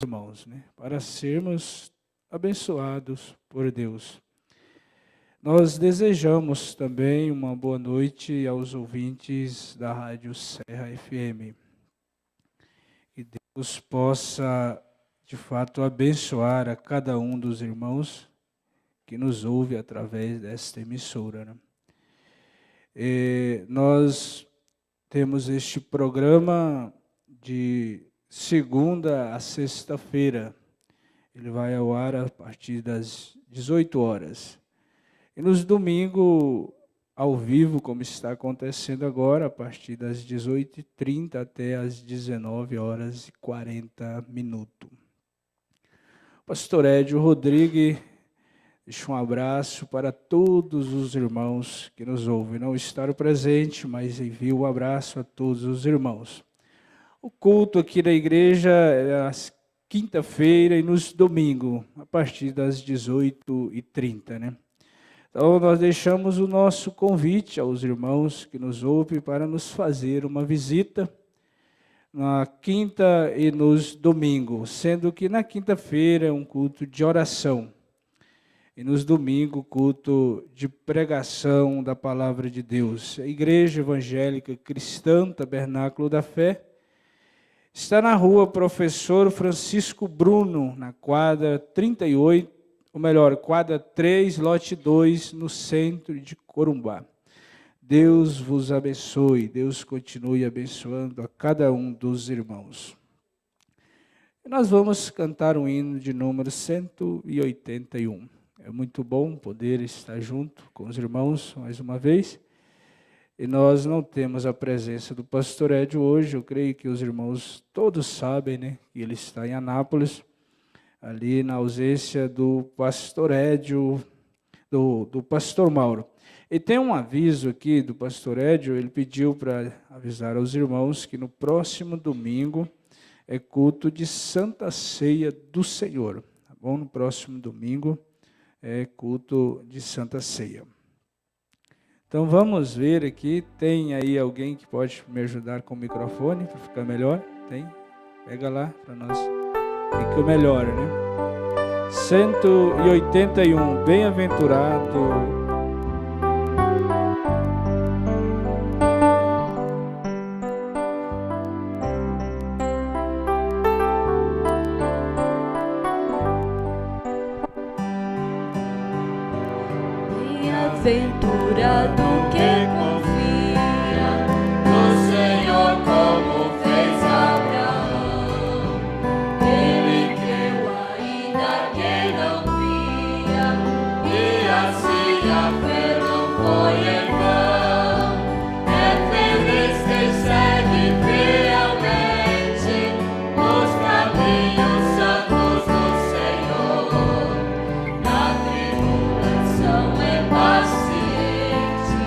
irmãos, né? Para sermos abençoados por Deus. Nós desejamos também uma boa noite aos ouvintes da Rádio Serra FM. Que Deus possa, de fato, abençoar a cada um dos irmãos que nos ouve através desta emissora, né? Nós temos este programa de segunda a sexta-feira. Ele vai ao ar a partir das 18 horas. E nos domingos, ao vivo, como está acontecendo agora, a partir das 18h30 até as 19h40. Pastor Edio Rodrigues deixa um abraço para todos os irmãos que nos ouvem. Não estar presente, mas envia um abraço a todos os irmãos. O culto aqui da igreja é às quinta-feira e nos domingos, a partir das 18h30, né? Então, nós deixamos o nosso convite aos irmãos que nos ouvem para nos fazer uma visita na quinta e nos domingos, sendo que na quinta-feira é um culto de oração e nos domingos culto de pregação da palavra de Deus. A Igreja Evangélica Cristã Tabernáculo da Fé está na rua Professor Francisco Bruno, na quadra 38, ou melhor, quadra 3, lote 2, no centro de Corumbá. Deus vos abençoe, Deus continue abençoando a cada um dos irmãos. E nós vamos cantar um hino de número 181. É muito bom poder estar junto com os irmãos mais uma vez. E nós não temos a presença do pastor Edio hoje. Eu creio que os irmãos todos sabem, né, que ele está em Anápolis, ali na ausência do pastor Edio, do pastor Mauro. E tem um aviso aqui do pastor Edio, ele pediu para avisar aos irmãos que no próximo domingo é culto de Santa Ceia do Senhor. Tá bom? No próximo domingo é culto de Santa Ceia. Então vamos ver aqui, tem aí alguém que pode me ajudar com o microfone para ficar melhor? Tem? Pega lá para nós, fica melhor, né? 181, bem-aventurado Bem-aventurado que confia no Senhor como fez Abraão. Ele creu ainda que não via, e assim a fé não foi em vão. É feliz quem segue fielmente nos caminhos santos do Senhor. Na tribulação é paciente,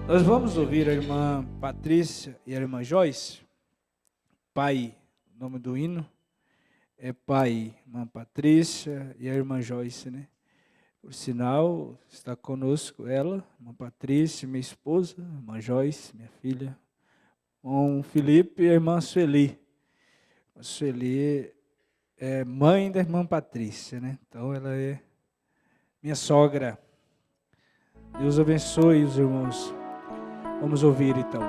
Nós vamos ouvir a irmã Patrícia e a irmã Joyce. Pai, o nome do hino é Pai, irmã Patrícia e a irmã Joyce, né? Por sinal, está conosco ela, irmã Patrícia, minha esposa, irmã Joyce, minha filha, irmão Felipe e a irmã Sueli. A Sueli é mãe da irmã Patrícia, né? Então ela é minha sogra. Deus abençoe os irmãos. Vamos ouvir então.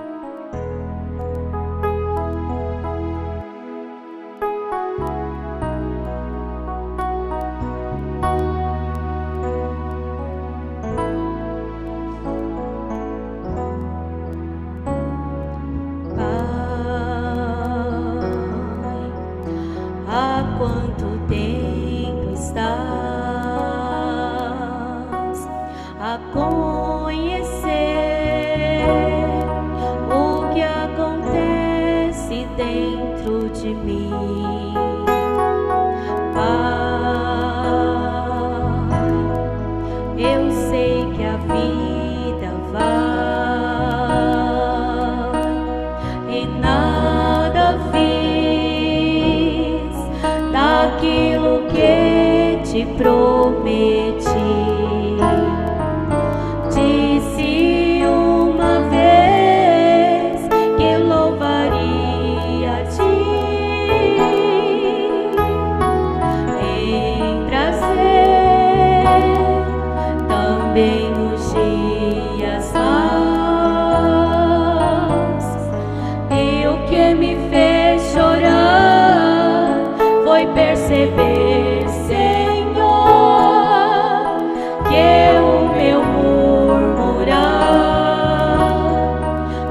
Há quanto tempo estás a conhecer o que acontece dentro de mim, Pai? Eu sei que a vida vai e nada fiz daquilo que te prometi. Disse uma vez que louvaria a ti em prazer, também nos dias maus. E o que me fez chorar foi perceber, Senhor, que o meu murmurar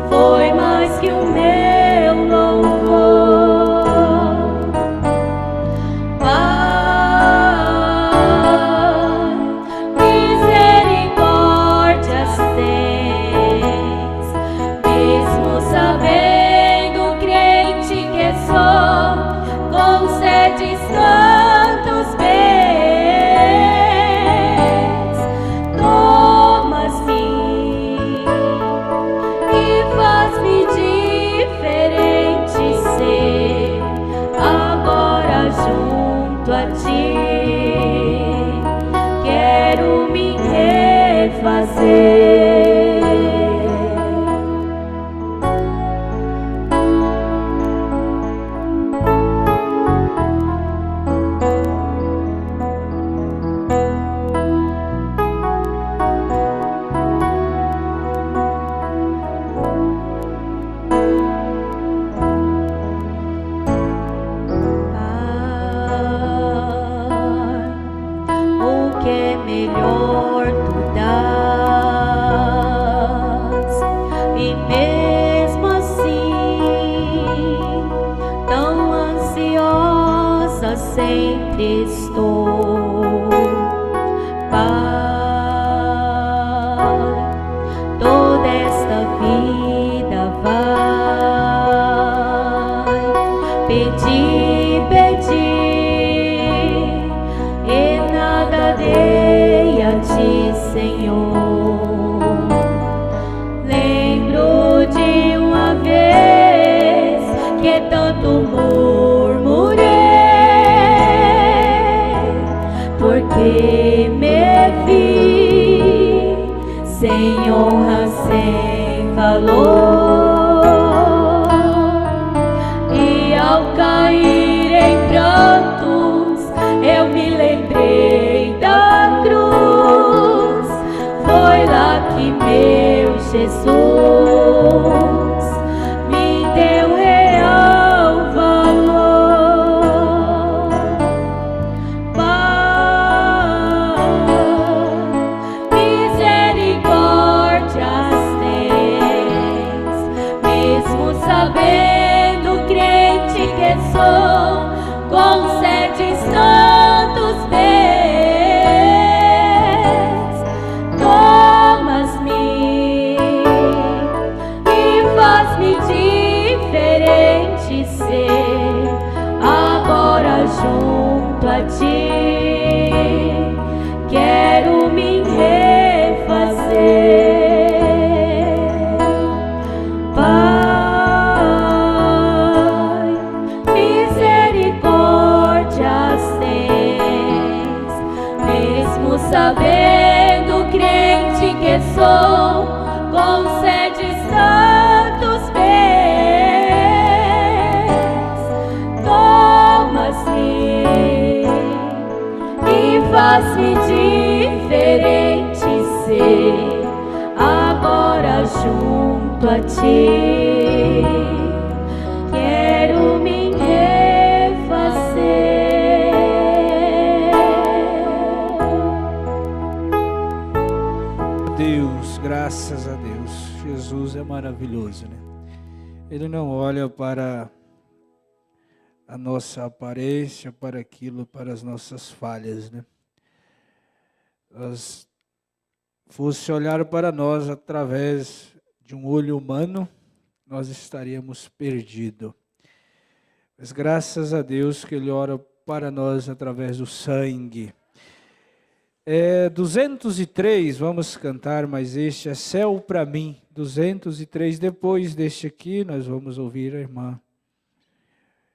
foi mais que o meu louvor. Pai, misericórdias tens, mesmo sabendo, crente que sou, concedes tantos bens. Tomas-me e faz-me diferente ser agora junto a ti. Quero me refazer. O que é melhor tu dás, e mesmo assim tão ansiosa sempre estou, Pai. Toda esta vida vai pedir, e nada dei a ti, Senhor. Lembro de uma vez que tanto murmurei, porque me vi sem honra, sem valor, e ao cair em prantos eu me lembrei da cruz. Foi lá que meu Jesus me deu real valor. Pai, misericórdias tens, mesmo sabendo, crente que sou, concedes tantos bens. Tomas-me e sabendo, crente que sou, concedes tantos bens, tomas-me e faz-me diferente ser, agora junto a ti, quero me refazer. Deus, graças a Deus, Jesus é maravilhoso, né? Ele não olha para a nossa aparência, para aquilo, para as nossas falhas, né? Fosse olhar para nós através de um olho humano, nós estaríamos perdidos. Mas graças a Deus que Ele ora para nós através do sangue. 203, vamos cantar, mas este é Céu para mim. 203, depois deste aqui, nós vamos ouvir a irmã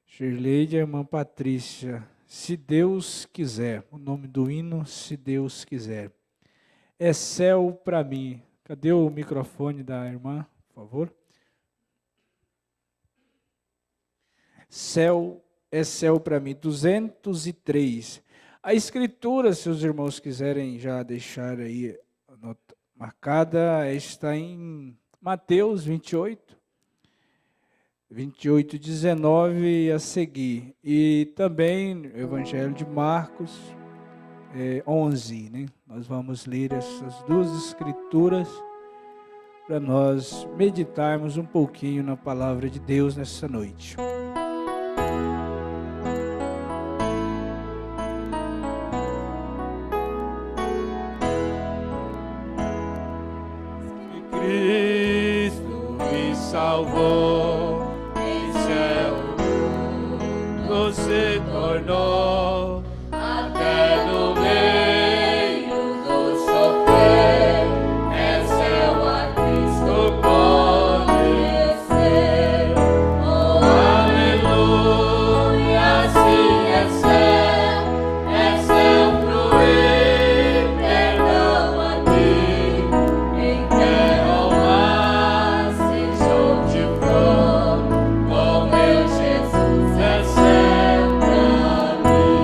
Shirley e a irmã Patrícia. Se Deus quiser, o nome do hino, Se Deus quiser. É céu para mim. Cadê o microfone da irmã, por favor? Céu é céu para mim. 203. A escritura, se os irmãos quiserem já deixar aí a nota marcada, está em Mateus 28, 19 e a seguir. E também o Evangelho de Marcos 11, né? Nós vamos ler essas duas escrituras para nós meditarmos um pouquinho na palavra de Deus nessa noite. Cristo me salvou, em céu se tornou, até no meio do sofrer, é céu a Cristo conhecer. Oh, aleluia, assim é céu fluir, perdão aqui, em terra ou mar, seja onde for, com meu Jesus é céu pra mim.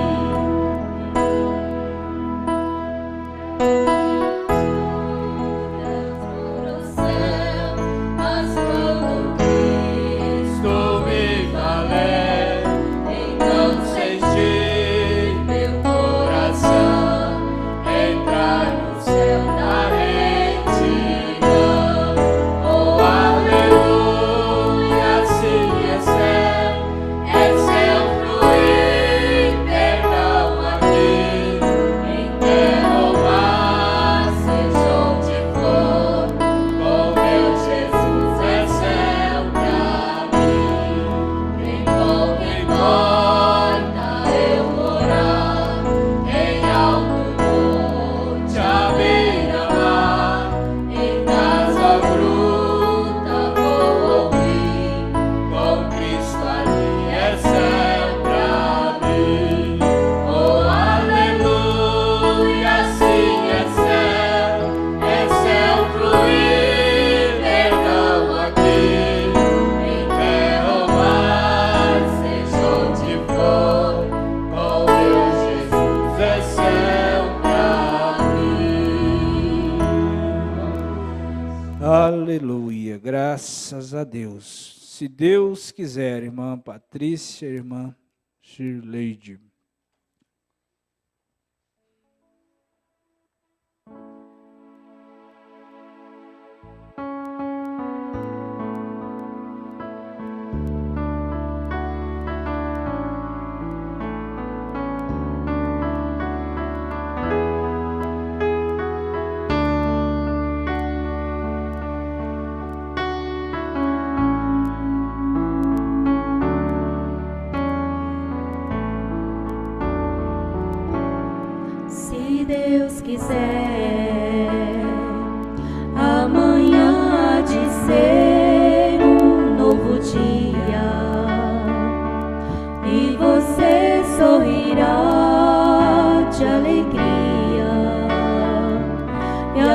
No céu, mas quando Cristo me valer, então senti meu coração entrar no céu da retidão. Oh, aleluia, assim é céu fluir, perdão aqui, em terra ou mar, seja onde for, com meu Jesus é céu pra mim. Nem pouco importa eu morar em alto monte, à beira-mar, em casa bruta vou ouvir, com Cristo ali é céu pra mim. Oh, aleluia, assim é céu fluir, perdão aqui, em terra ou mar, seja onde for, com meu Jesus é céu pra mim. Aleluia, graças a Deus. Se Deus quiser, irmã Patrícia, irmã Shirley.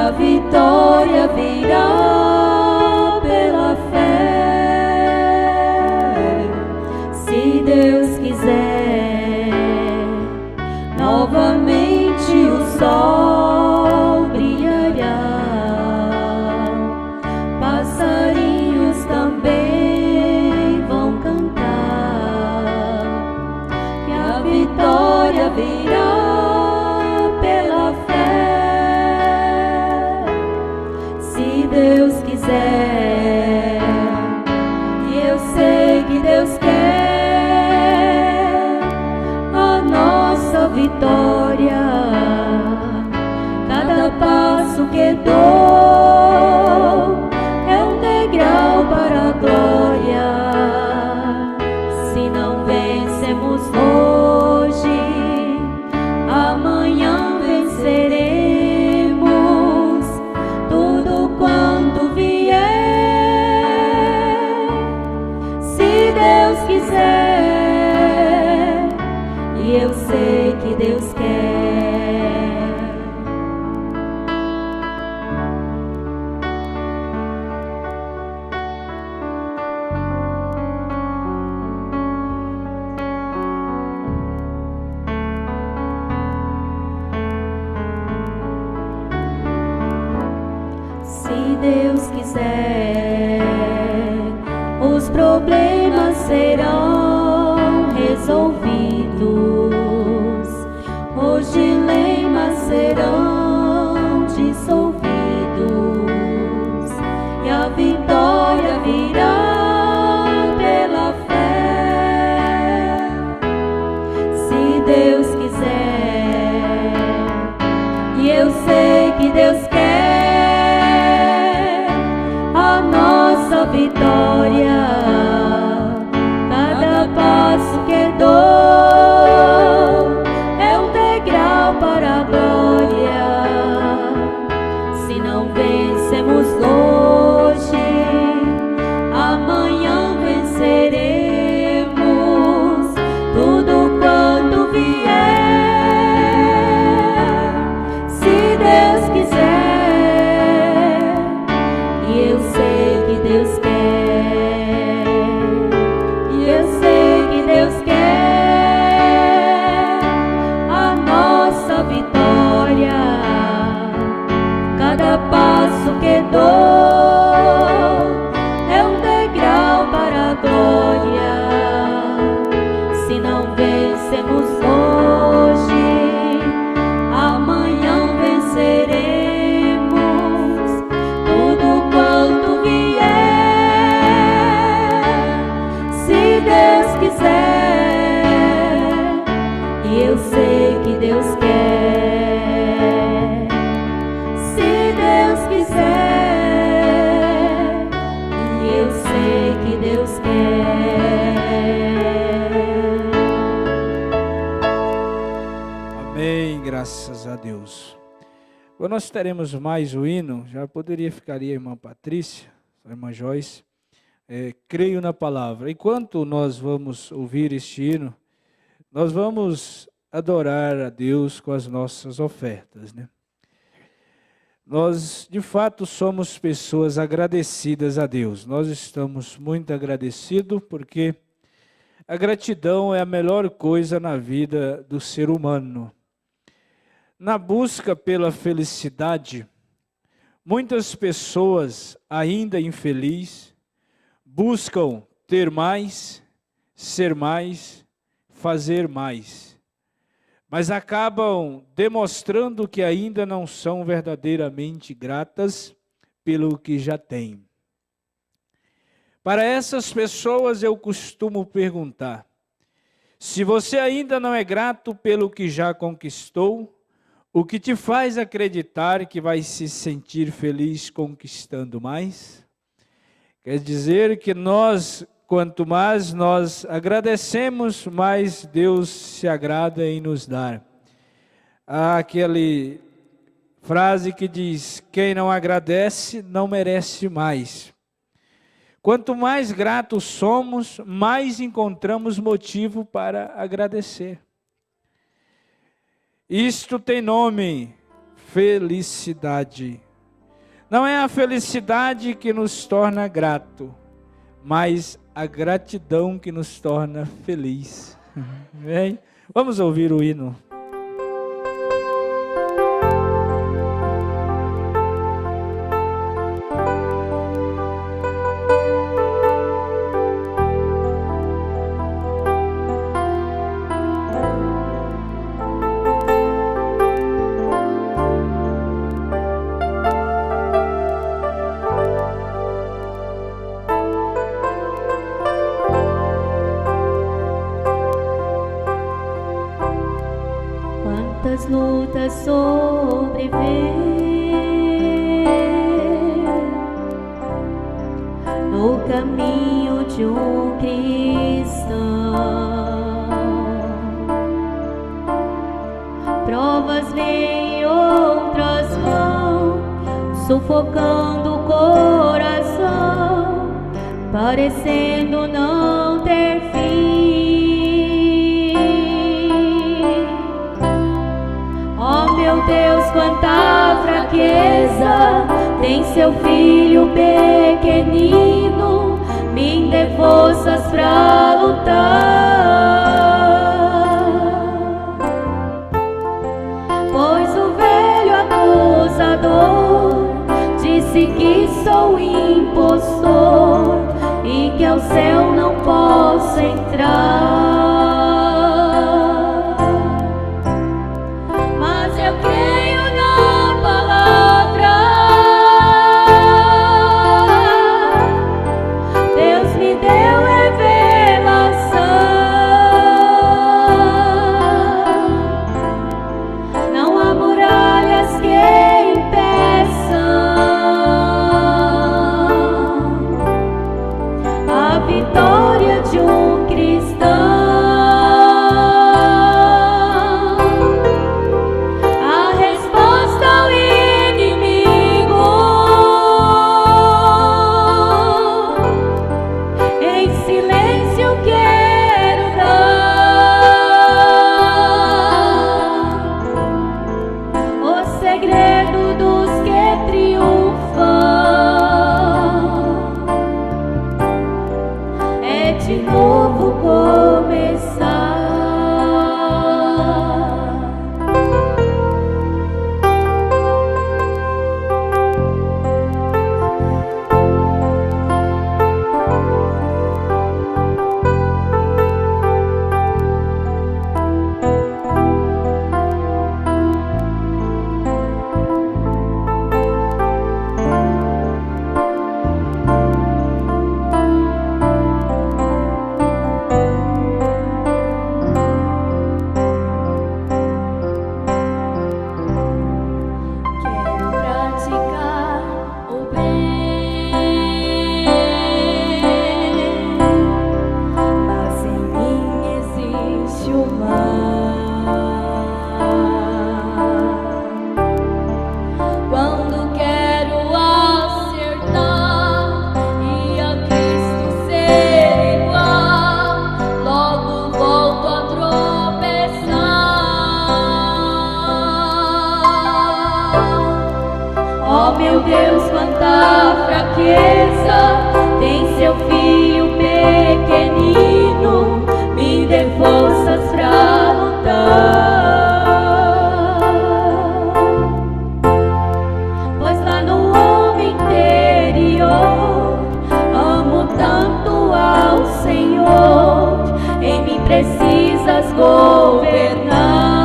a vitória virá pela fé. Se Deus quiser, novamente o sol brilhará. Passarinhos também vão cantar, que a vitória virá pela fé. Se Deus quiser, e eu sei que Deus quer a nossa vitória. Cada passo que dou é um degrau para a glória. Se não vencemos hoje, amanhã venceremos tudo quanto vier. Se Deus quiser, e eu sei que Deus quer. Se Deus quiser, os problemas serão resolvidos, os dilemas serão dissolvidos, e a vitória virá pela fé. Se Deus quiser, e eu sei que Deus quer a nossa vitória. Cada passo que dou é um degrau para a glória. Se não vencemos hoje, amanhã venceremos tudo quanto vier. Se Deus quiser, e eu sei que Deus quer, e eu sei que Deus quer a nossa vitória. Cada passo que dou é um degrau para a glória. Se não vencemos hoje, amanhã venceremos tudo quanto vier. Se Deus quiser, e eu sei que Deus quer. Se Deus quiser, e eu sei que Deus quer. Amém, graças a Deus. Agora nós teremos mais o hino, já poderia ficar aí a irmã Patrícia, a irmã Joyce. Creio na palavra. Enquanto nós vamos ouvir este hino, nós vamos adorar a Deus com as nossas ofertas, né? Nós, de fato, somos pessoas agradecidas a Deus. Nós estamos muito agradecidos porque a gratidão é a melhor coisa na vida do ser humano. Na busca pela felicidade, muitas pessoas, ainda infelizes, buscam ter mais, ser mais, fazer mais. Mas acabam demonstrando que ainda não são verdadeiramente gratas pelo que já têm. Para essas pessoas eu costumo perguntar: se você ainda não é grato pelo que já conquistou, o que te faz acreditar que vai se sentir feliz conquistando mais? Quer dizer que quanto mais nós agradecemos, mais Deus se agrada em nos dar. Há aquele frase que diz: quem não agradece não merece mais. Quanto mais gratos somos, mais encontramos motivo para agradecer. Isto tem nome: felicidade. Não é a felicidade que nos torna grato, mas a gratidão que nos torna feliz. Amém? Vamos ouvir o hino. Quantas lutas sobreviver no caminho de um cristão, provas vêm e outras vão, sufocando o coração, parecendo não ter fim. Meu Deus, quanta fraqueza tem seu filho pequenino, me dê forças pra lutar. Pois o velho acusador disse que sou impostor e que ao céu não posso entrar. Meu Deus, quanta fraqueza tem seu filho pequenino, me dê forças pra lutar. Pois lá no homem interior amo tanto ao Senhor, em mim precisas governar.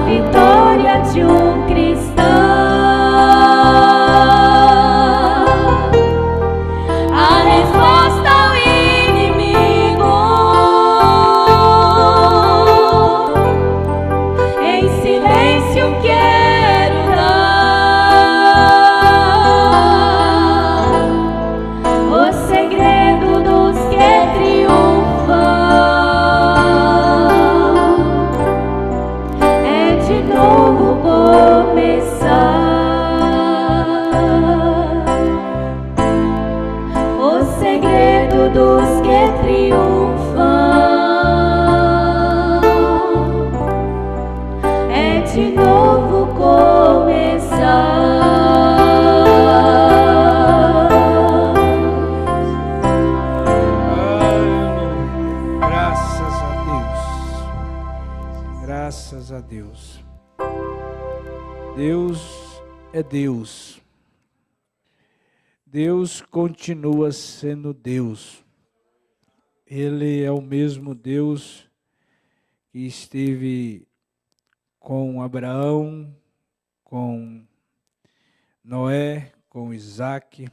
Vitória de um cristão. segredo dos que triunfam é de novo começar. Graças a Deus. Deus é Deus. Deus continua sendo Deus. Ele é o mesmo Deus que esteve com Abraão, com Noé, com Isaac,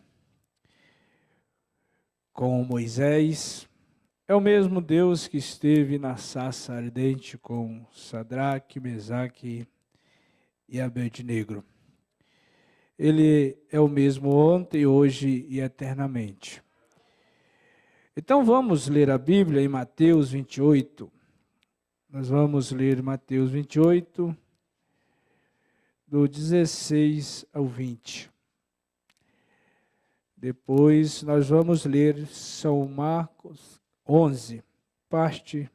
com Moisés. É o mesmo Deus que esteve na sarça ardente com Sadraque, Mesaque e Abednego. Ele é o mesmo ontem, hoje e eternamente. Então vamos ler a Bíblia em Mateus 28. Nós vamos ler Mateus 28, do 16 ao 20. Depois nós vamos ler São Marcos 11, parte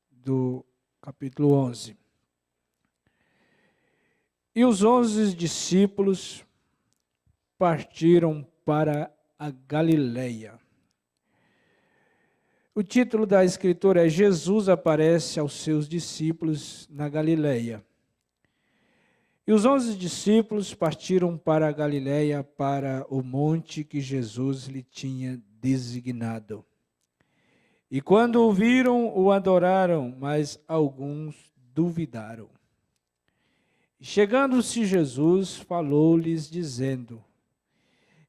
do capítulo 11. E os 11 discípulos partiram para a Galileia. O título da escritura é Jesus aparece aos seus discípulos na Galileia. E os 11 discípulos partiram para a Galileia, para o monte que Jesus lhe tinha designado. E quando o viram, o adoraram, mas alguns duvidaram. Chegando-se Jesus, falou-lhes, dizendo: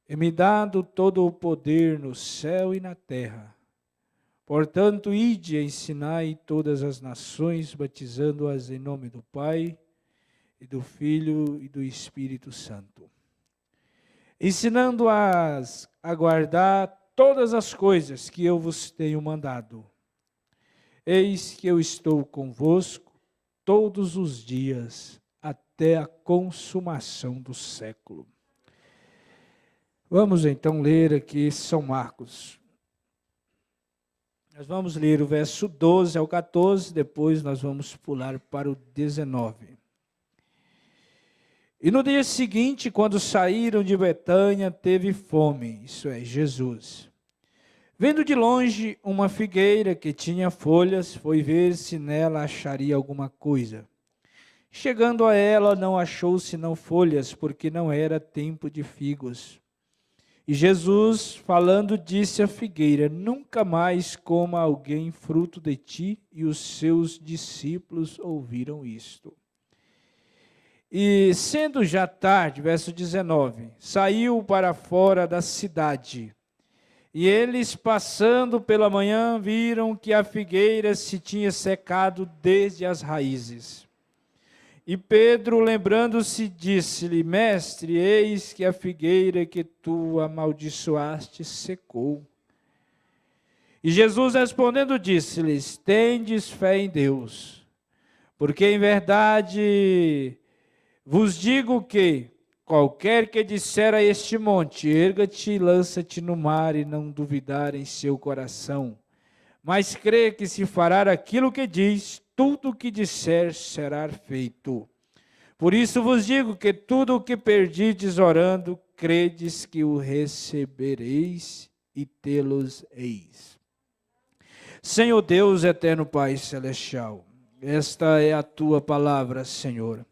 É-me dado todo o poder no céu e na terra. Portanto, ide e ensinai todas as nações, batizando-as em nome do Pai, e do Filho e do Espírito Santo, ensinando-as a guardar todas as coisas que eu vos tenho mandado. Eis que eu estou convosco todos os dias, até a consumação do século. Vamos então ler aqui São Marcos. Nós vamos ler o verso 12 ao 14, depois nós vamos pular para o 19. E no dia seguinte, quando saíram de Betânia, teve fome, isso é, Jesus. Vendo de longe uma figueira que tinha folhas, foi ver se nela acharia alguma coisa. Chegando a ela, não achou senão folhas, porque não era tempo de figos. E Jesus, falando, disse à figueira: Nunca mais coma alguém fruto de ti. E os seus discípulos ouviram isto. E sendo já tarde, verso 19, saiu para fora da cidade. E eles, passando pela manhã, viram que a figueira se tinha secado desde as raízes. E Pedro, lembrando-se, disse-lhe: Mestre, eis que a figueira que tu amaldiçoaste secou. E Jesus, respondendo, disse-lhes: Tendes fé em Deus, porque em verdade vos digo que qualquer que disser a este monte, erga-te e lança-te no mar, e não duvidar em seu coração, mas crê que se fará aquilo que diz, tudo o que disser será feito. Por isso vos digo que tudo o que perdides orando, credes que o recebereis e tê-los eis. Senhor Deus, eterno Pai celestial, esta é a tua palavra, Senhor,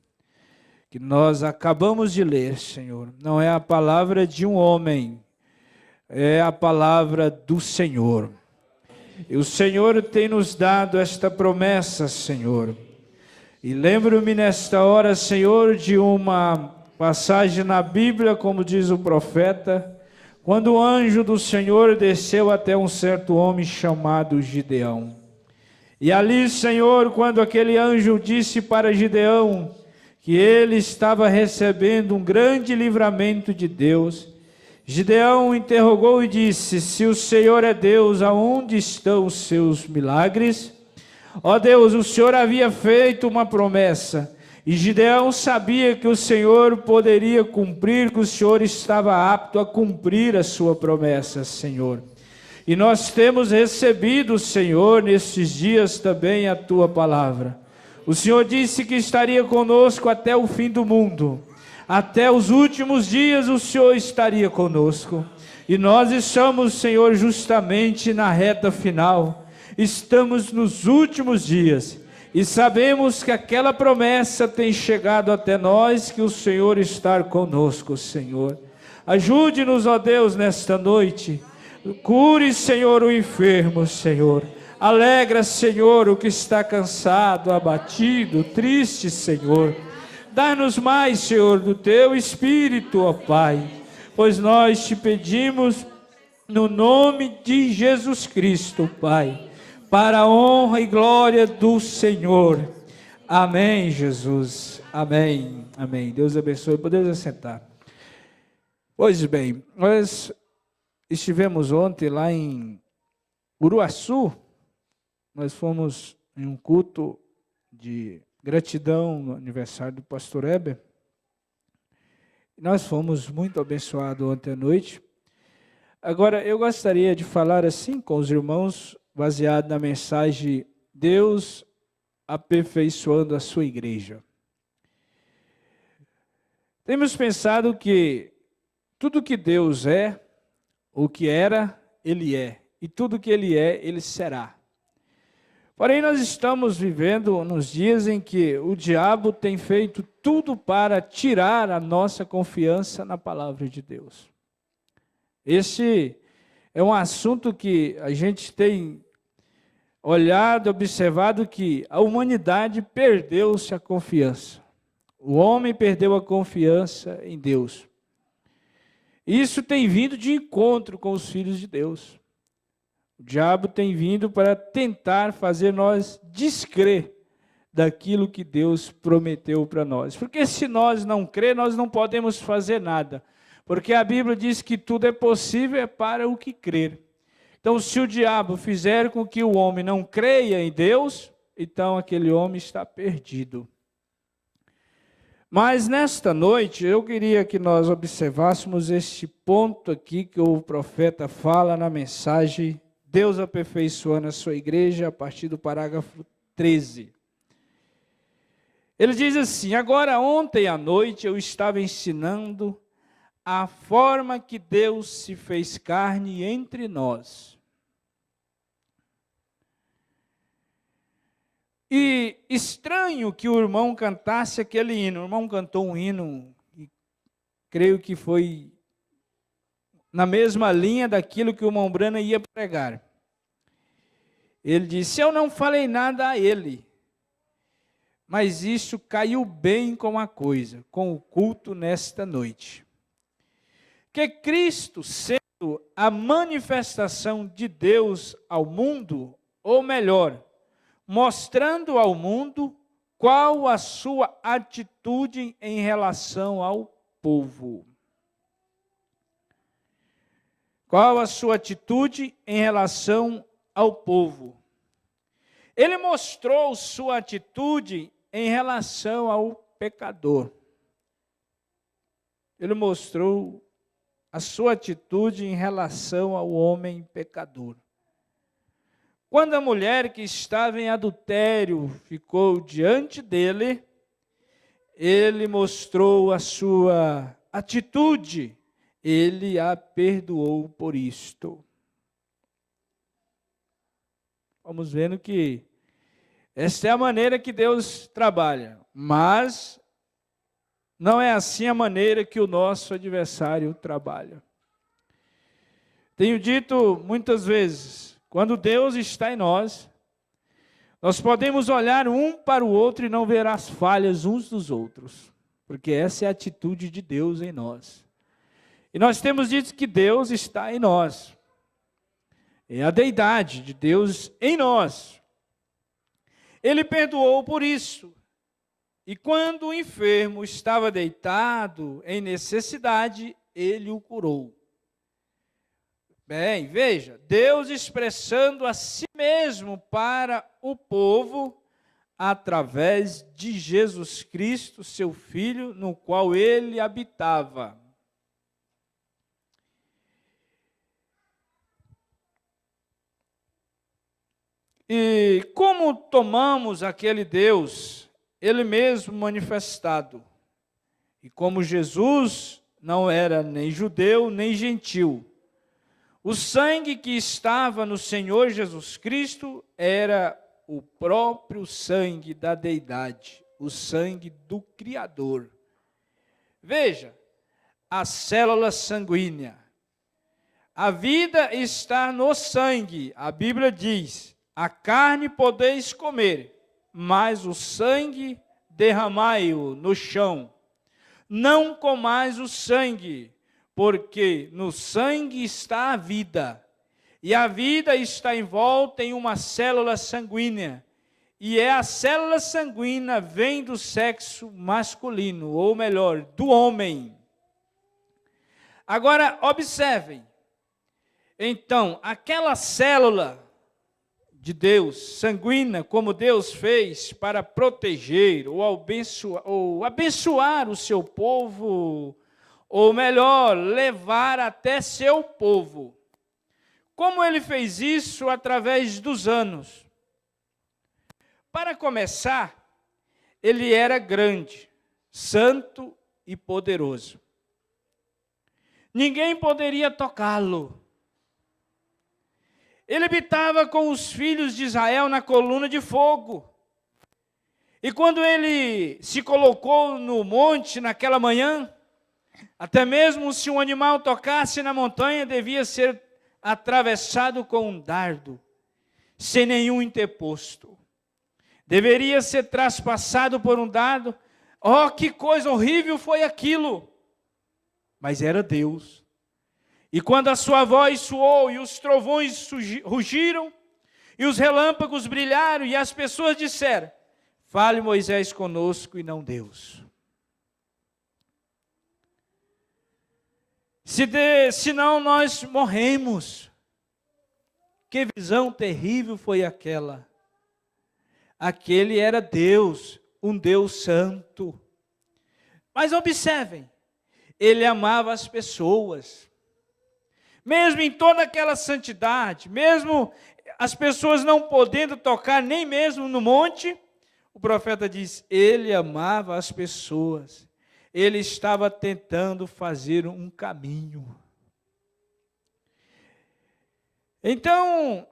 que nós acabamos de ler, Senhor. Não é a palavra de um homem, é a palavra do Senhor. E o Senhor tem nos dado esta promessa, Senhor. E lembro-me nesta hora, Senhor, de uma passagem na Bíblia, como diz o profeta, quando o anjo do Senhor desceu até um certo homem chamado Gideão. E ali, Senhor, quando aquele anjo disse para Gideão que ele estava recebendo um grande livramento de Deus, Gideão interrogou e disse: Se o Senhor é Deus, aonde estão os seus milagres? Ó Deus, o Senhor havia feito uma promessa, E Gideão sabia que o Senhor poderia cumprir, que o Senhor estava apto a cumprir a sua promessa, Senhor. E nós temos recebido, Senhor, nesses dias também a tua palavra. O Senhor disse que estaria conosco até o fim do mundo. Até os últimos dias o Senhor estaria conosco. E nós estamos, Senhor, justamente na reta final. Estamos nos últimos dias. E sabemos que aquela promessa tem chegado até nós, que o Senhor está conosco, Senhor. Ajude-nos, ó Deus, nesta noite. Cure, Senhor, o enfermo, Senhor. Alegra, Senhor, o que está cansado, abatido, triste, Senhor. Dá-nos mais, Senhor, do teu Espírito, ó Pai. Pois nós te pedimos no nome de Jesus Cristo, Pai. Para a honra e glória do Senhor. Amém, Jesus. Amém. Amém. Deus abençoe. Podemos assentar. Pois bem, nós estivemos ontem lá em Uruaçu. Nós fomos em um culto de gratidão no aniversário do pastor Heber. Nós fomos muito abençoados ontem à noite. Agora, eu gostaria de falar assim com os irmãos, baseado na mensagem Deus aperfeiçoando a sua igreja. Temos pensado que tudo que Deus é, o que era, Ele é. E tudo que Ele é, Ele será. Porém, nós estamos vivendo nos dias em que o diabo tem feito tudo para tirar a nossa confiança na palavra de Deus. Esse é um assunto que a gente tem olhado, observado que a humanidade perdeu-se a confiança. O homem perdeu a confiança em Deus. Isso tem vindo de encontro com os filhos de Deus. O diabo tem vindo para tentar fazer nós descrer daquilo que Deus prometeu para nós. Porque se nós não crer, nós não podemos fazer nada. Porque a Bíblia diz que tudo é possível para o que crer. Então, se o diabo fizer com que o homem não creia em Deus, então aquele homem está perdido. Mas nesta noite, eu queria que nós observássemos este ponto aqui que o profeta fala na mensagem Deus aperfeiçoando a sua igreja, a partir do parágrafo 13. Ele diz assim: agora ontem à noite eu estava ensinando a forma que Deus se fez carne entre nós. E estranho que o irmão cantasse aquele hino. O irmão cantou um hino, e creio que foi na mesma linha daquilo que o irmão Brana ia pregar. Ele disse: eu não falei nada a ele, mas isso caiu bem com a coisa, com o culto nesta noite. Que Cristo, sendo a manifestação de Deus ao mundo, ou melhor, mostrando ao mundo qual a sua atitude em relação ao povo. Qual a sua atitude em relação ao povo? Ele mostrou sua atitude em relação ao pecador. Ele mostrou a sua atitude em relação ao homem pecador. Quando a mulher que estava em adultério ficou diante dele, ele mostrou a sua atitude, ele a perdoou por isto. Vamos vendo que esta é a maneira que Deus trabalha, mas não é assim a maneira que o nosso adversário trabalha. Tenho dito muitas vezes, quando Deus está em nós, nós podemos olhar um para o outro e não ver as falhas uns dos outros, porque essa é a atitude de Deus em nós. E nós temos dito que Deus está em nós. É a deidade de Deus em nós. Ele perdoou por isso. E quando o enfermo estava deitado em necessidade, ele o curou. Bem, veja, Deus expressando a si mesmo para o povo através de Jesus Cristo, seu Filho, no qual ele habitava. E como tomamos aquele Deus, ele mesmo manifestado, e como Jesus não era nem judeu nem gentil, o sangue que estava no Senhor Jesus Cristo era o próprio sangue da deidade, o sangue do Criador. Veja, a célula sanguínea. A vida está no sangue. A Bíblia diz: a carne podeis comer, mas o sangue derramai-o no chão. Não comais o sangue, porque no sangue está a vida, e a vida está envolta em uma célula sanguínea, e a célula sanguínea vem do sexo masculino, ou melhor, do homem. Agora, observem, então, aquela célula de Deus, sanguínea, como Deus fez para proteger ou abençoar o seu povo, ou melhor, levar até seu povo. Como ele fez isso? Através dos anos. Para começar, ele era grande, santo e poderoso. Ninguém poderia tocá-lo. Ele habitava com os filhos de Israel na coluna de fogo. E quando ele se colocou no monte naquela manhã, até mesmo se um animal tocasse na montanha, devia ser atravessado com um dardo, sem nenhum interposto. Deveria ser traspassado por um dardo. Oh, que coisa horrível foi aquilo! Mas era Deus. E quando a sua voz soou, e os trovões rugiram, e os relâmpagos brilharam, e as pessoas disseram: fale Moisés conosco e não Deus. Senão nós morremos. Que visão terrível foi aquela. Aquele era Deus, um Deus santo. Mas observem, ele amava as pessoas. Mesmo em toda aquela santidade, mesmo as pessoas não podendo tocar nem mesmo no monte, o profeta diz, ele amava as pessoas. Ele estava tentando fazer um caminho. Então,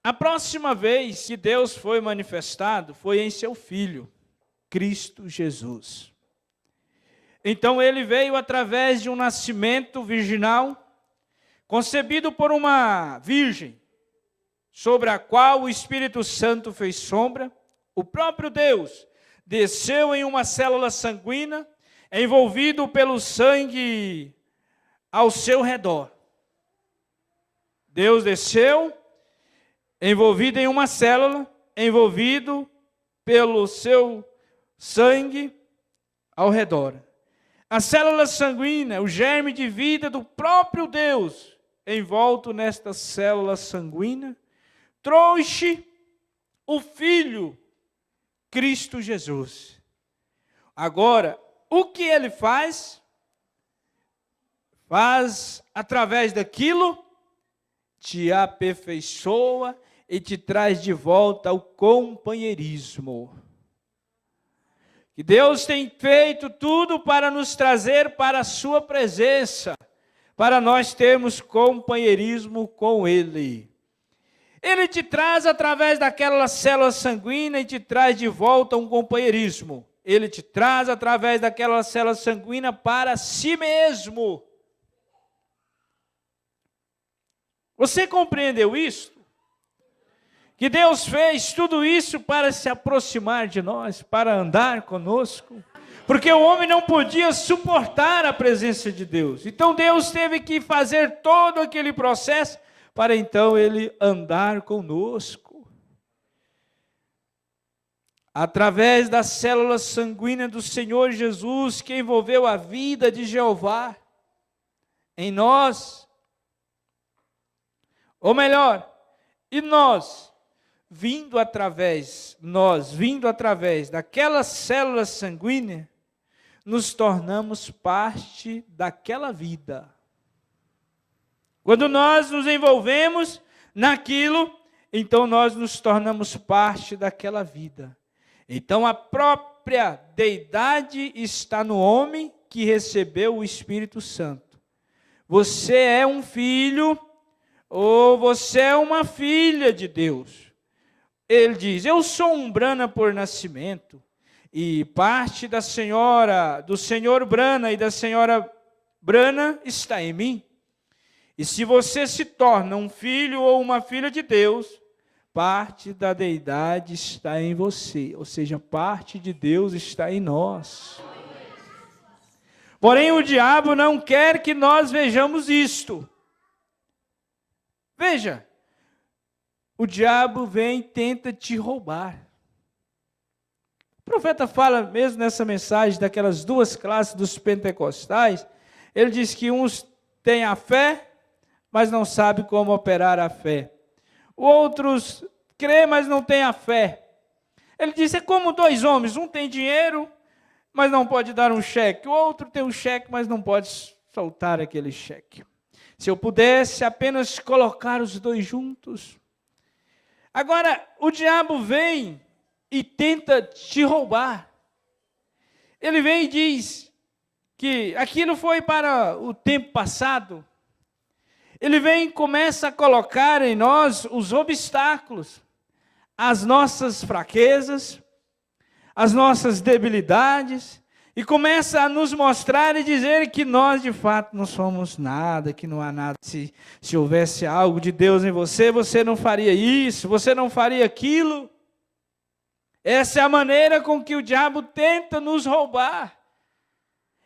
a próxima vez que Deus foi manifestado foi em seu Filho, Cristo Jesus. Então ele veio através de um nascimento virginal, concebido por uma virgem, sobre a qual o Espírito Santo fez sombra. O próprio Deus desceu em uma célula sanguínea, envolvido pelo sangue ao seu redor. Deus desceu, envolvido em uma célula, envolvido pelo seu sangue ao redor. A célula sanguínea, o germe de vida do próprio Deus, envolto nesta célula sanguínea, trouxe o Filho, Cristo Jesus. Agora, o que ele faz? Faz através daquilo, te aperfeiçoa e te traz de volta ao companheirismo. Que Deus tem feito tudo para nos trazer para a sua presença, para nós termos companheirismo com Ele. Ele te traz através daquela célula sanguínea e te traz de volta um companheirismo. Ele te traz através daquela célula sanguínea para si mesmo. Você compreendeu isso? Que Deus fez tudo isso para se aproximar de nós, para andar conosco. Porque o homem não podia suportar a presença de Deus. Então Deus teve que fazer todo aquele processo para então ele andar conosco. Através da célula sanguínea do Senhor Jesus, que envolveu a vida de Jeová em nós. Ou melhor, e nós vindo através daquelas células sanguíneas, nos tornamos parte daquela vida. Quando nós nos envolvemos naquilo, então nós nos tornamos parte daquela vida. Então a própria deidade está no homem que recebeu o Espírito Santo. Você é um filho ou você é uma filha de Deus. Ele diz, eu sou um Brana por nascimento, e parte do senhor Brana e da senhora Brana está em mim. E se você se torna um filho ou uma filha de Deus, parte da deidade está em você, ou seja, parte de Deus está em nós. Porém, o diabo não quer que nós vejamos isto. Veja, o diabo vem e tenta te roubar. O profeta fala mesmo nessa mensagem daquelas duas classes dos pentecostais. Ele diz que uns têm a fé, mas não sabem como operar a fé. Outros crê, mas não têm a fé. Ele diz, é como dois homens, um tem dinheiro, mas não pode dar um cheque. O outro tem um cheque, mas não pode soltar aquele cheque. Se eu pudesse apenas colocar os dois juntos. Agora, o diabo vem e tenta te roubar. Ele vem e diz que aquilo foi para o tempo passado. Ele vem e começa a colocar em nós os obstáculos, as nossas fraquezas, as nossas debilidades, e começa a nos mostrar e dizer que nós de fato não somos nada, que não há nada. Se houvesse algo de Deus em você, você não faria isso, você não faria aquilo. Essa é a maneira com que o diabo tenta nos roubar.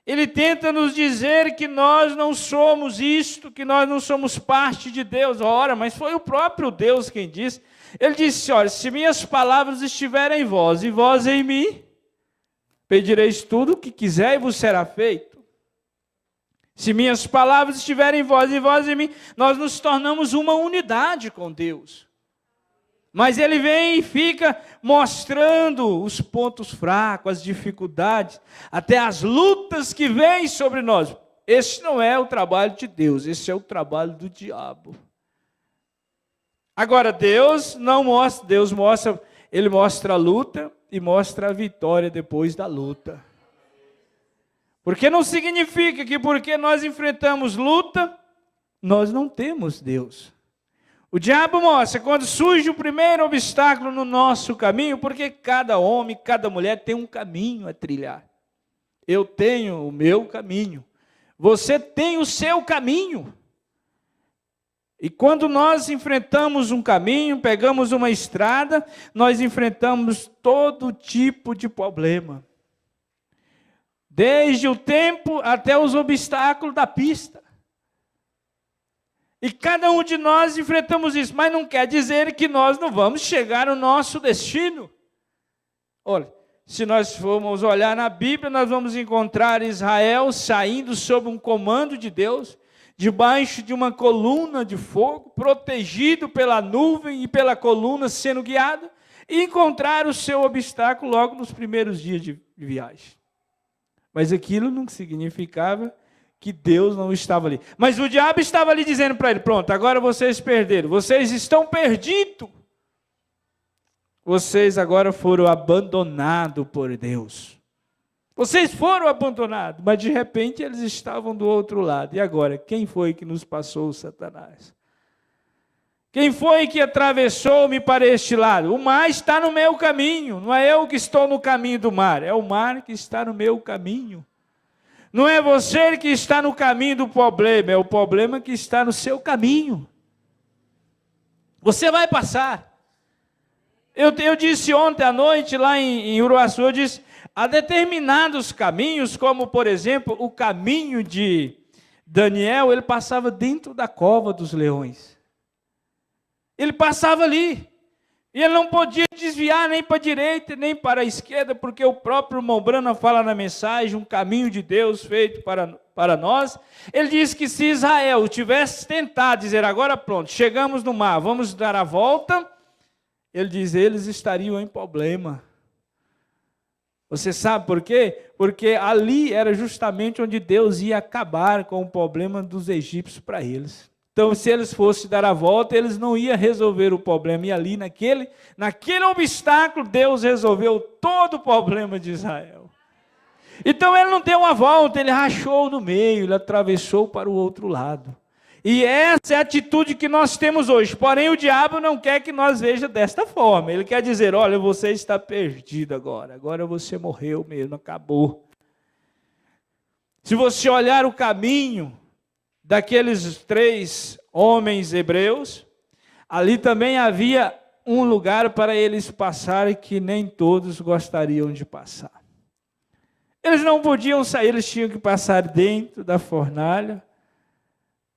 Ele tenta nos dizer que nós não somos isto, que nós não somos parte de Deus. Ora, mas foi o próprio Deus quem disse. Ele disse, olha, se minhas palavras estiverem em vós e vós em mim, pedireis tudo o que quiser e vos será feito. Se minhas palavras estiverem em vós e vós em mim, nós nos tornamos uma unidade com Deus. Mas ele vem e fica mostrando os pontos fracos, as dificuldades, até as lutas que vêm sobre nós. Esse não é o trabalho de Deus, esse é o trabalho do diabo. Agora, Deus não mostra, ele mostra a luta e mostra a vitória depois da luta. Porque não significa que porque nós enfrentamos luta, nós não temos Deus. O diabo mostra, quando surge o primeiro obstáculo no nosso caminho, porque cada homem, cada mulher tem um caminho a trilhar. Eu tenho o meu caminho. Você tem o seu caminho. E quando nós enfrentamos um caminho, pegamos uma estrada, nós enfrentamos todo tipo de problema. Desde o tempo até os obstáculos da pista. E cada um de nós enfrentamos isso, mas não quer dizer que nós não vamos chegar ao nosso destino. Olha, se nós formos olhar na Bíblia, nós vamos encontrar Israel saindo sob um comando de Deus, debaixo de uma coluna de fogo, protegido pela nuvem e pela coluna sendo guiado, e encontrar o seu obstáculo logo nos primeiros dias de viagem. Mas aquilo não significava que Deus não estava ali. Mas o diabo estava ali dizendo para ele, pronto, agora vocês perderam, vocês estão perdidos. Vocês agora foram abandonados por Deus. Vocês foram abandonados, mas de repente eles estavam do outro lado. E agora, quem foi que nos passou o Satanás? Quem foi que atravessou-me para este lado? O mar está no meu caminho, não é eu que estou no caminho do mar, é o mar que está no meu caminho. Não é você que está no caminho do problema, é o problema que está no seu caminho. Você vai passar. Eu disse ontem à noite lá em Uruaçu, eu disse, há determinados caminhos, como por exemplo o caminho de Daniel, ele passava dentro da cova dos leões. Ele passava ali. E ele não podia desviar nem para a direita, nem para a esquerda, porque o próprio irmão Brana fala na mensagem, um caminho de Deus feito para nós. Ele diz que se Israel tivesse tentado dizer, agora pronto, chegamos no mar, vamos dar a volta, Ele diz, eles estariam em problema. Você sabe por quê? Porque ali era justamente onde Deus ia acabar com o problema dos egípcios para eles. Então, se eles fossem dar a volta, eles não iam resolver o problema. E ali, naquele obstáculo, Deus resolveu todo o problema de Israel. Então, ele não deu uma volta, ele rachou no meio, ele atravessou para o outro lado. E essa é a atitude que nós temos hoje. Porém, o diabo não quer que nós vejamos desta forma. Ele quer dizer, olha, você está perdido agora. Agora você morreu mesmo, acabou. Se você olhar o caminho daqueles 3 homens hebreus, ali também havia um lugar para eles passarem que nem todos gostariam de passar. Eles não podiam sair, eles tinham que passar dentro da fornalha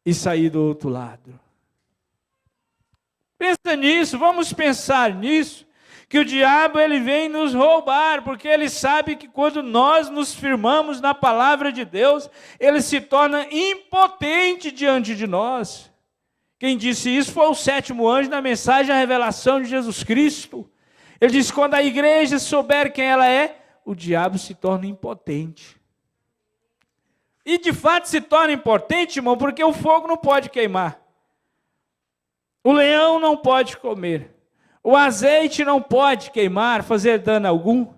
e sair do outro lado. Pensa nisso, vamos pensar nisso, que o diabo ele vem nos roubar, porque ele sabe que quando nós nos firmamos na palavra de Deus, ele se torna impotente diante de nós. Quem disse isso foi o 7º anjo na mensagem, a revelação de Jesus Cristo. Ele disse, quando a igreja souber quem ela é, o diabo se torna impotente. E de fato se torna impotente, irmão, porque o fogo não pode queimar. O leão não pode comer. O azeite não pode queimar, fazer dano algum.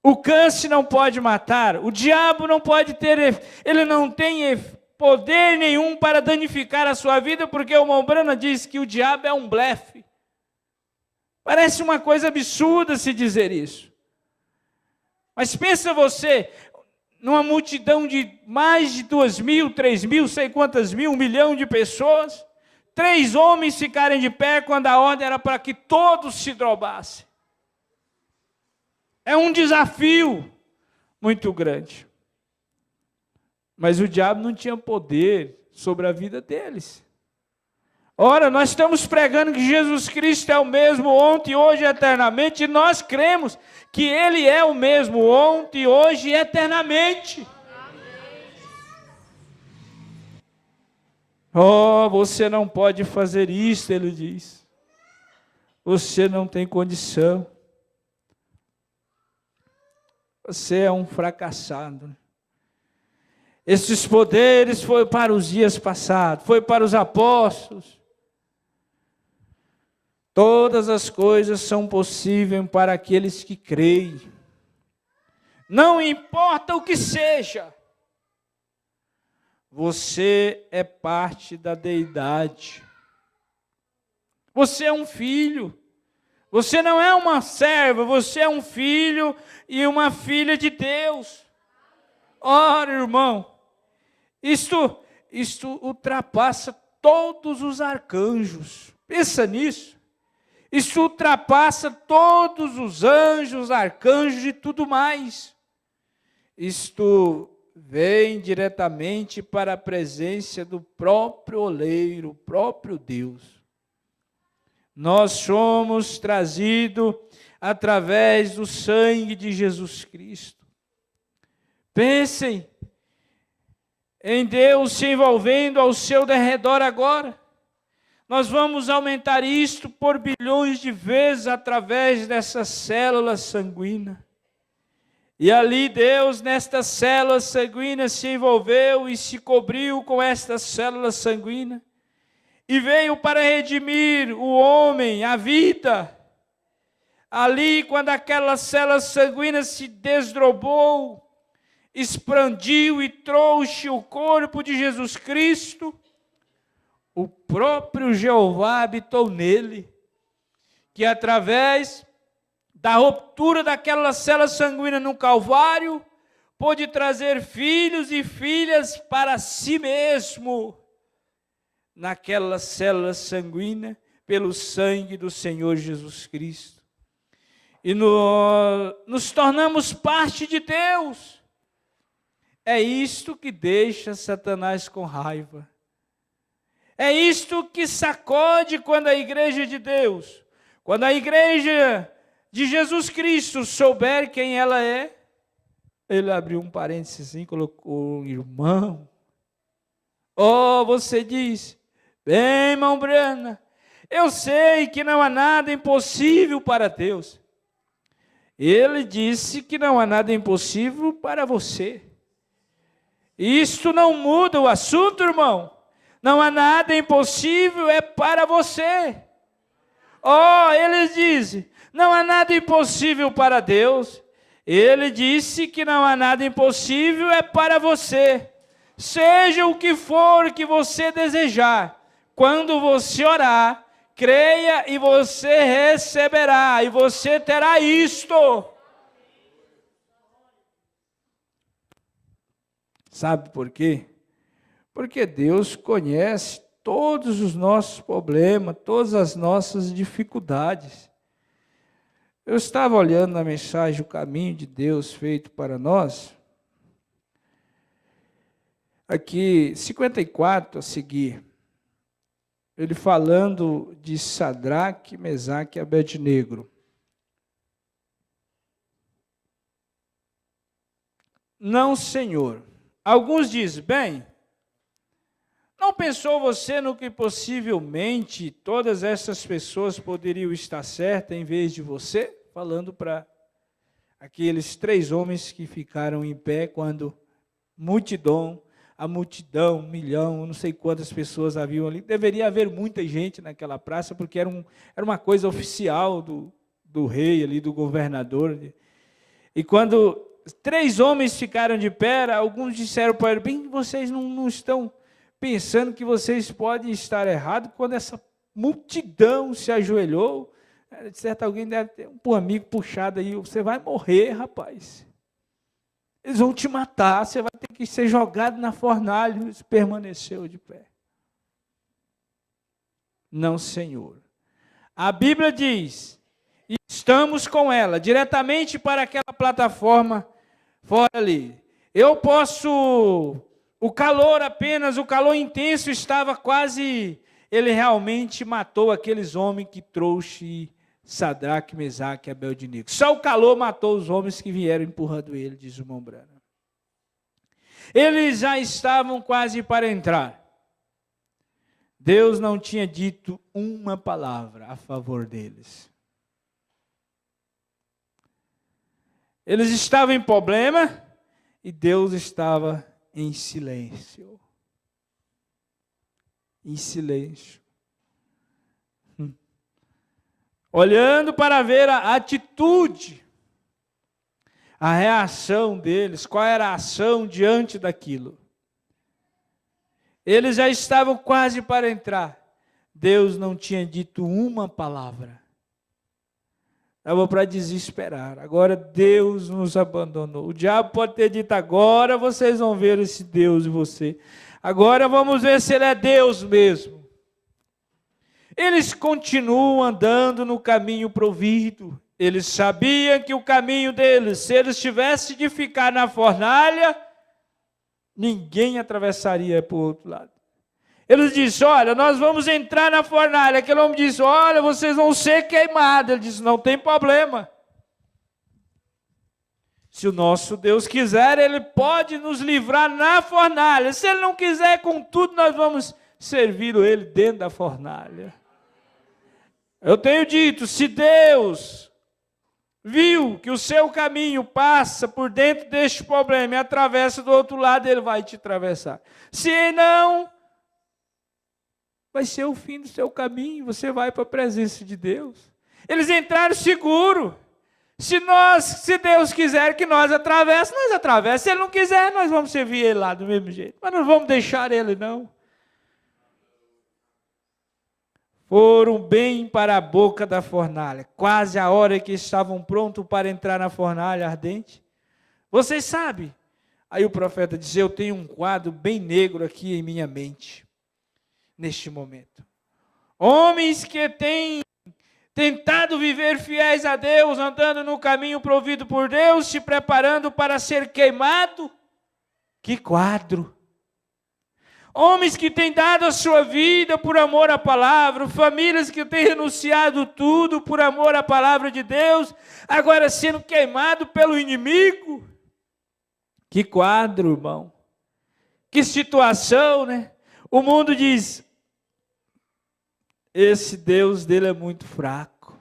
O câncer não pode matar. O diabo não pode ter, ele não tem poder nenhum para danificar a sua vida, porque o Mombrana diz que o diabo é um blefe. Parece uma coisa absurda se dizer isso. Mas pensa você, numa multidão de mais de 2.000, 3.000, sei quantas mil, 1 milhão de pessoas, 3 homens ficarem de pé quando a ordem era para que todos se dobrassem. É um desafio muito grande. Mas o diabo não tinha poder sobre a vida deles. Ora, nós estamos pregando que Jesus Cristo é o mesmo ontem, hoje e eternamente, e nós cremos que Ele é o mesmo ontem, hoje e eternamente. Oh, você não pode fazer isso, ele diz. Você não tem condição. Você é um fracassado. Esses poderes foi para os dias passados, foi para os apóstolos. Todas as coisas são possíveis para aqueles que creem. Não importa o que seja. Você é parte da deidade. Você é um filho. Você não é uma serva, você é um filho e uma filha de Deus. Ora, irmão, isto ultrapassa todos os arcanjos. Pensa nisso. Isso ultrapassa todos os anjos, arcanjos e tudo mais. Isto vem diretamente para a presença do próprio oleiro, o próprio Deus. Nós somos trazidos através do sangue de Jesus Cristo. Pensem em Deus se envolvendo ao seu derredor agora. Nós vamos aumentar isto por bilhões de vezes através dessas células sanguíneas. E ali Deus, nestas células sanguíneas, se envolveu e se cobriu com estas células sanguíneas. E veio para redimir o homem, a vida. Ali, quando aquelas células sanguíneas se desdobou, expandiu e trouxe o corpo de Jesus Cristo, o próprio Jeová habitou nele, que através da ruptura daquelas células sanguíneas no Calvário, pôde trazer filhos e filhas para si mesmo, naquelas células sanguíneas, pelo sangue do Senhor Jesus Cristo. E nos tornamos parte de Deus. É isto que deixa Satanás com raiva. É isto que sacode quando a igreja de Deus, quando a igreja de Jesus Cristo souber quem ela é. Ele abriu um parênteses e colocou irmão. Oh, você diz, bem, irmão Brana, Eu sei que não há nada impossível para Deus. Ele disse que não há nada impossível para você. Isto não muda o assunto, irmão. Não há nada impossível, é para você. Oh, ele diz, não há nada impossível para Deus. Ele disse que não há nada impossível, é para você. Seja o que for que você desejar, quando você orar, creia e você receberá, e você terá isto. Sabe por quê? Porque Deus conhece todos os nossos problemas, todas as nossas dificuldades. Eu estava olhando na mensagem O Caminho de Deus Feito para Nós. Aqui, 54 a seguir. Ele falando de Sadraque, Mesaque e Abednego. Não, Senhor. Alguns dizem, bem, não pensou você no que possivelmente todas essas pessoas poderiam estar certas em vez de você? Falando para aqueles 3 homens que ficaram em pé quando a multidão, 1 milhão, não sei quantas pessoas haviam ali. Deveria haver muita gente naquela praça, porque era uma coisa oficial do rei ali, do governador. E quando 3 homens ficaram de pé, alguns disseram para ele, bem, vocês não estão pensando que vocês podem estar errados quando essa multidão se ajoelhou? De certo, alguém deve ter um amigo puxado aí, você vai morrer, rapaz. Eles vão te matar, você vai ter que ser jogado na fornalha. Ele permaneceu de pé. Não, Senhor. A Bíblia diz, e estamos com ela, diretamente para aquela plataforma fora ali. Eu posso, o calor intenso estava quase, ele realmente matou aqueles homens que trouxe Sadraque, Mesaque e Abednego. Só o calor matou os homens que vieram empurrando ele, diz o irmão Branham. Eles já estavam quase para entrar. Deus não tinha dito uma palavra a favor deles. Eles estavam em problema e Deus estava em silêncio. Em silêncio. Olhando para ver a atitude, a reação deles, qual era a ação diante daquilo. Eles já estavam quase para entrar. Deus não tinha dito uma palavra. Estava para desesperar. Agora Deus nos abandonou. O diabo pode ter dito, agora vocês vão ver esse Deus em você. Agora vamos ver se ele é Deus mesmo. Eles continuam andando no caminho provido. Eles sabiam que o caminho deles, se eles tivessem de ficar na fornalha, ninguém atravessaria para o outro lado. Eles disseram, olha, nós vamos entrar na fornalha. Aquele homem disse, olha, vocês vão ser queimados. Ele disse, não tem problema. Se o nosso Deus quiser, Ele pode nos livrar na fornalha. Se Ele não quiser, contudo, nós vamos servir Ele dentro da fornalha. Eu tenho dito, se Deus viu que o seu caminho passa por dentro deste problema e atravessa do outro lado, Ele vai te atravessar. Se não, vai ser o fim do seu caminho, você vai para a presença de Deus. Eles entraram seguro. Se Deus quiser que nós atravessemos, nós atravessamos. Se Ele não quiser, nós vamos servir Ele lá do mesmo jeito. Mas não vamos deixar Ele, não. Foram bem para a boca da fornalha, quase a hora que estavam prontos para entrar na fornalha ardente. Vocês sabem, aí o profeta diz, eu tenho um quadro bem negro aqui em minha mente, neste momento. Homens que têm tentado viver fiéis a Deus, andando no caminho provido por Deus, se preparando para ser queimado. Que quadro! Homens que têm dado a sua vida por amor à palavra, famílias que têm renunciado tudo por amor à palavra de Deus, agora sendo queimado pelo inimigo. Que quadro, irmão. Que situação, né? O mundo diz, esse Deus dele é muito fraco.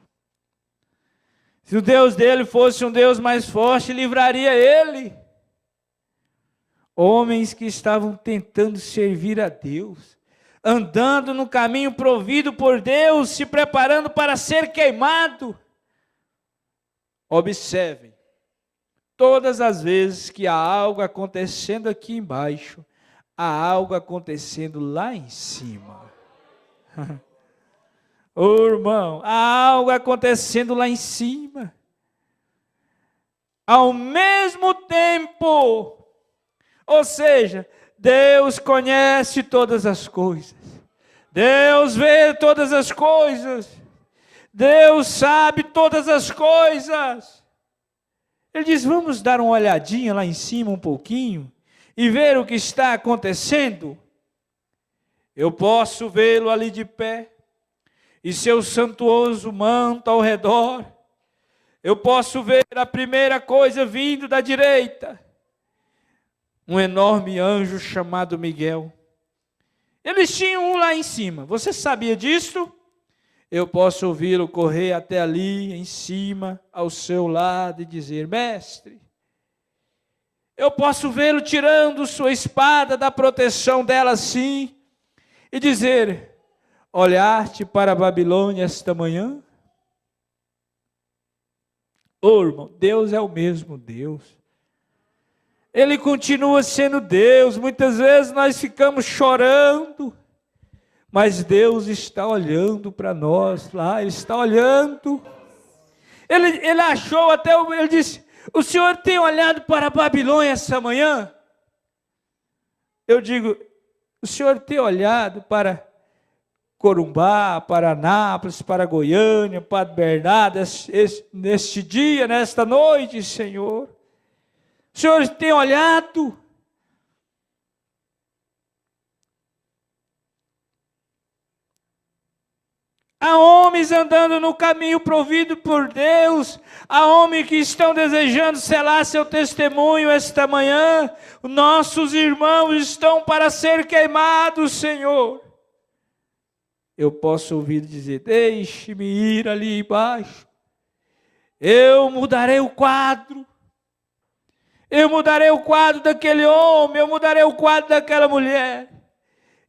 Se o Deus dele fosse um Deus mais forte, livraria ele. Homens que estavam tentando servir a Deus, andando no caminho provido por Deus, se preparando para ser queimado. Observem, todas as vezes que há algo acontecendo aqui embaixo, há algo acontecendo lá em cima. Ô irmão, há algo acontecendo lá em cima. Ao mesmo tempo, ou seja, Deus conhece todas as coisas. Deus vê todas as coisas. Deus sabe todas as coisas. Ele diz, vamos dar uma olhadinha lá em cima um pouquinho e ver o que está acontecendo. Eu posso vê-lo ali de pé e seu santuoso manto ao redor. Eu posso ver a primeira coisa vindo da direita. Um enorme anjo chamado Miguel. Eles tinham um lá em cima. Você sabia disso? Eu posso ouvi-lo correr até ali em cima, ao seu lado, e dizer, mestre. Eu posso vê-lo tirando sua espada da proteção dela assim, e dizer, olhaste para a Babilônia esta manhã? Ô irmão, Deus é o mesmo Deus. Ele continua sendo Deus. Muitas vezes nós ficamos chorando, mas Deus está olhando para nós lá, Ele está olhando. Ele achou até, ele disse, o Senhor tem olhado para a Babilônia essa manhã? Eu digo, o Senhor tem olhado para Corumbá, para Anápolis, para Goiânia, para Bernardo, neste dia, nesta noite, Senhor? O Senhor tem olhado? Há homens andando no caminho provido por Deus. Há homens que estão desejando selar seu testemunho esta manhã. Nossos irmãos estão para ser queimados, Senhor. Eu posso ouvir dizer, deixe-me ir ali embaixo. Eu mudarei o quadro. Eu mudarei o quadro daquele homem. Eu mudarei o quadro daquela mulher.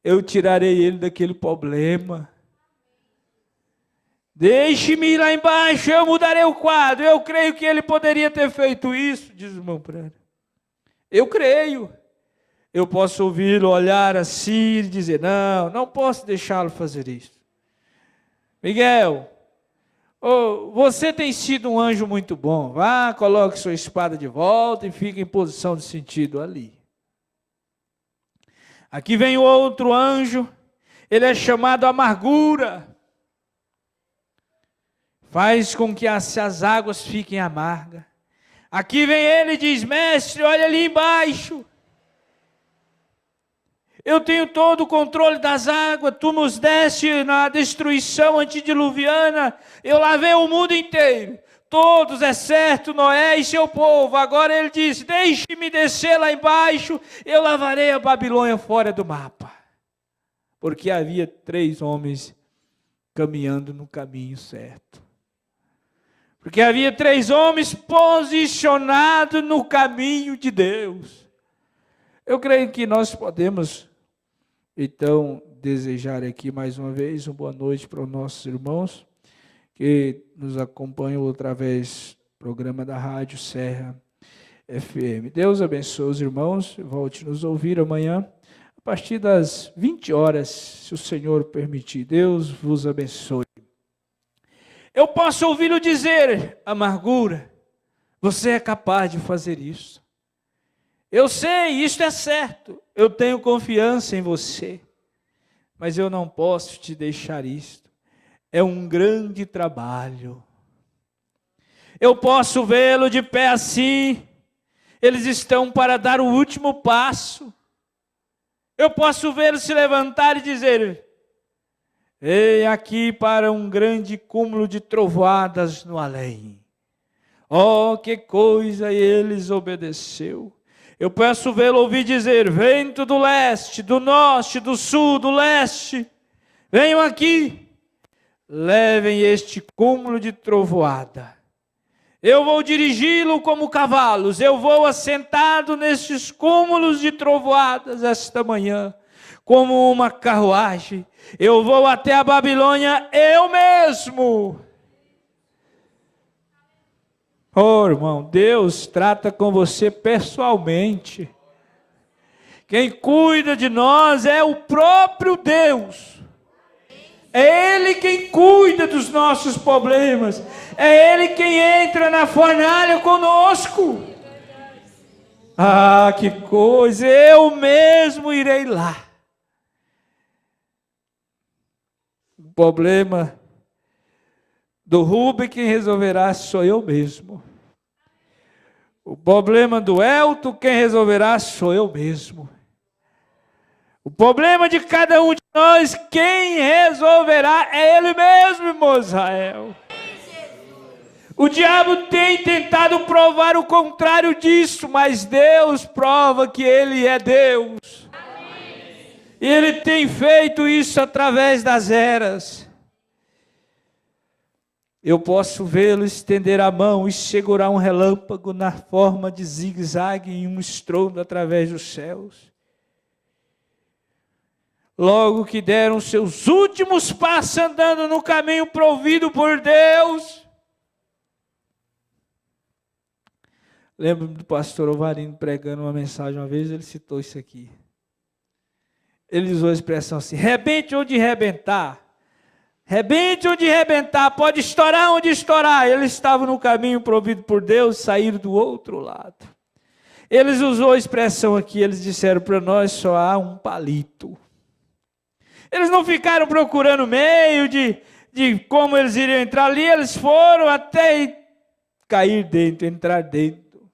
Eu tirarei ele daquele problema. Deixe-me ir lá embaixo, eu mudarei o quadro. Eu creio que ele poderia ter feito isso, diz o irmão Prado. Eu creio. Eu posso ouvi-lo olhar assim e dizer, não posso deixá-lo fazer isso. Miguel, você tem sido um anjo muito bom. Vá, coloque sua espada de volta e fique em posição de sentido ali. Aqui vem o outro anjo, ele é chamado amargura. Faz com que as águas fiquem amargas. Aqui vem ele e diz, mestre, olha ali embaixo. Eu tenho todo o controle das águas. Tu nos deste na destruição antediluviana. Eu lavei o mundo inteiro. Todos, exceto Noé e seu povo. Agora ele diz, deixe-me descer lá embaixo. Eu lavarei a Babilônia fora do mapa. Porque havia 3 homens caminhando no caminho certo. Porque havia 3 homens posicionados no caminho de Deus. Eu creio que nós podemos, então, desejar aqui mais uma vez uma boa noite para os nossos irmãos que nos acompanham através do programa da Rádio Serra FM. Deus abençoe os irmãos. Volte nos ouvir amanhã, a partir das 20 horas, se o Senhor permitir. Deus vos abençoe. Eu posso ouvi-lo dizer, amargura, você é capaz de fazer isso. Eu sei, isto é certo, eu tenho confiança em você, mas eu não posso te deixar isto. É um grande trabalho. Eu posso vê-lo de pé assim, eles estão para dar o último passo. Eu posso vê-lo se levantar e dizer, ei aqui para um grande cúmulo de trovoadas no além. Oh, que coisa, e eles obedeceu. Eu posso vê-lo ouvir dizer, vento do leste, do norte, do sul, do leste, venham aqui. levem este cúmulo de trovoada. Eu vou dirigi-lo como cavalos, eu vou assentado nestes cúmulos de trovoadas esta manhã, como uma carruagem. Eu vou até a Babilônia eu mesmo. Oh, irmão, Deus trata com você pessoalmente. Quem cuida de nós é o próprio Deus. É Ele quem cuida dos nossos problemas. É Ele quem entra na fornalha conosco. Ah, que coisa! Eu mesmo irei lá. O problema do Rubem, quem resolverá sou eu mesmo. O problema do Elton, quem resolverá sou eu mesmo. O problema de cada um de nós, quem resolverá é Ele mesmo, irmão Israel. O diabo tem tentado provar o contrário disso, mas Deus prova que Ele é Deus. E Ele tem feito isso através das eras. Eu posso vê-lo estender a mão e segurar um relâmpago na forma de zigue-zague em um estrondo através dos céus. Logo que deram seus últimos passos andando no caminho provido por Deus. Lembro do pastor Ovarino pregando uma mensagem uma vez, ele citou isso aqui. Ele usou a expressão assim: rebente onde rebentar. Rebente onde rebentar, pode estourar onde estourar. Eles estavam no caminho provido por Deus, saíram do outro lado. Eles usou a expressão aqui, eles disseram para nós: só há um palito. Eles não ficaram procurando meio de como eles iriam entrar ali, eles foram até cair dentro, entrar dentro.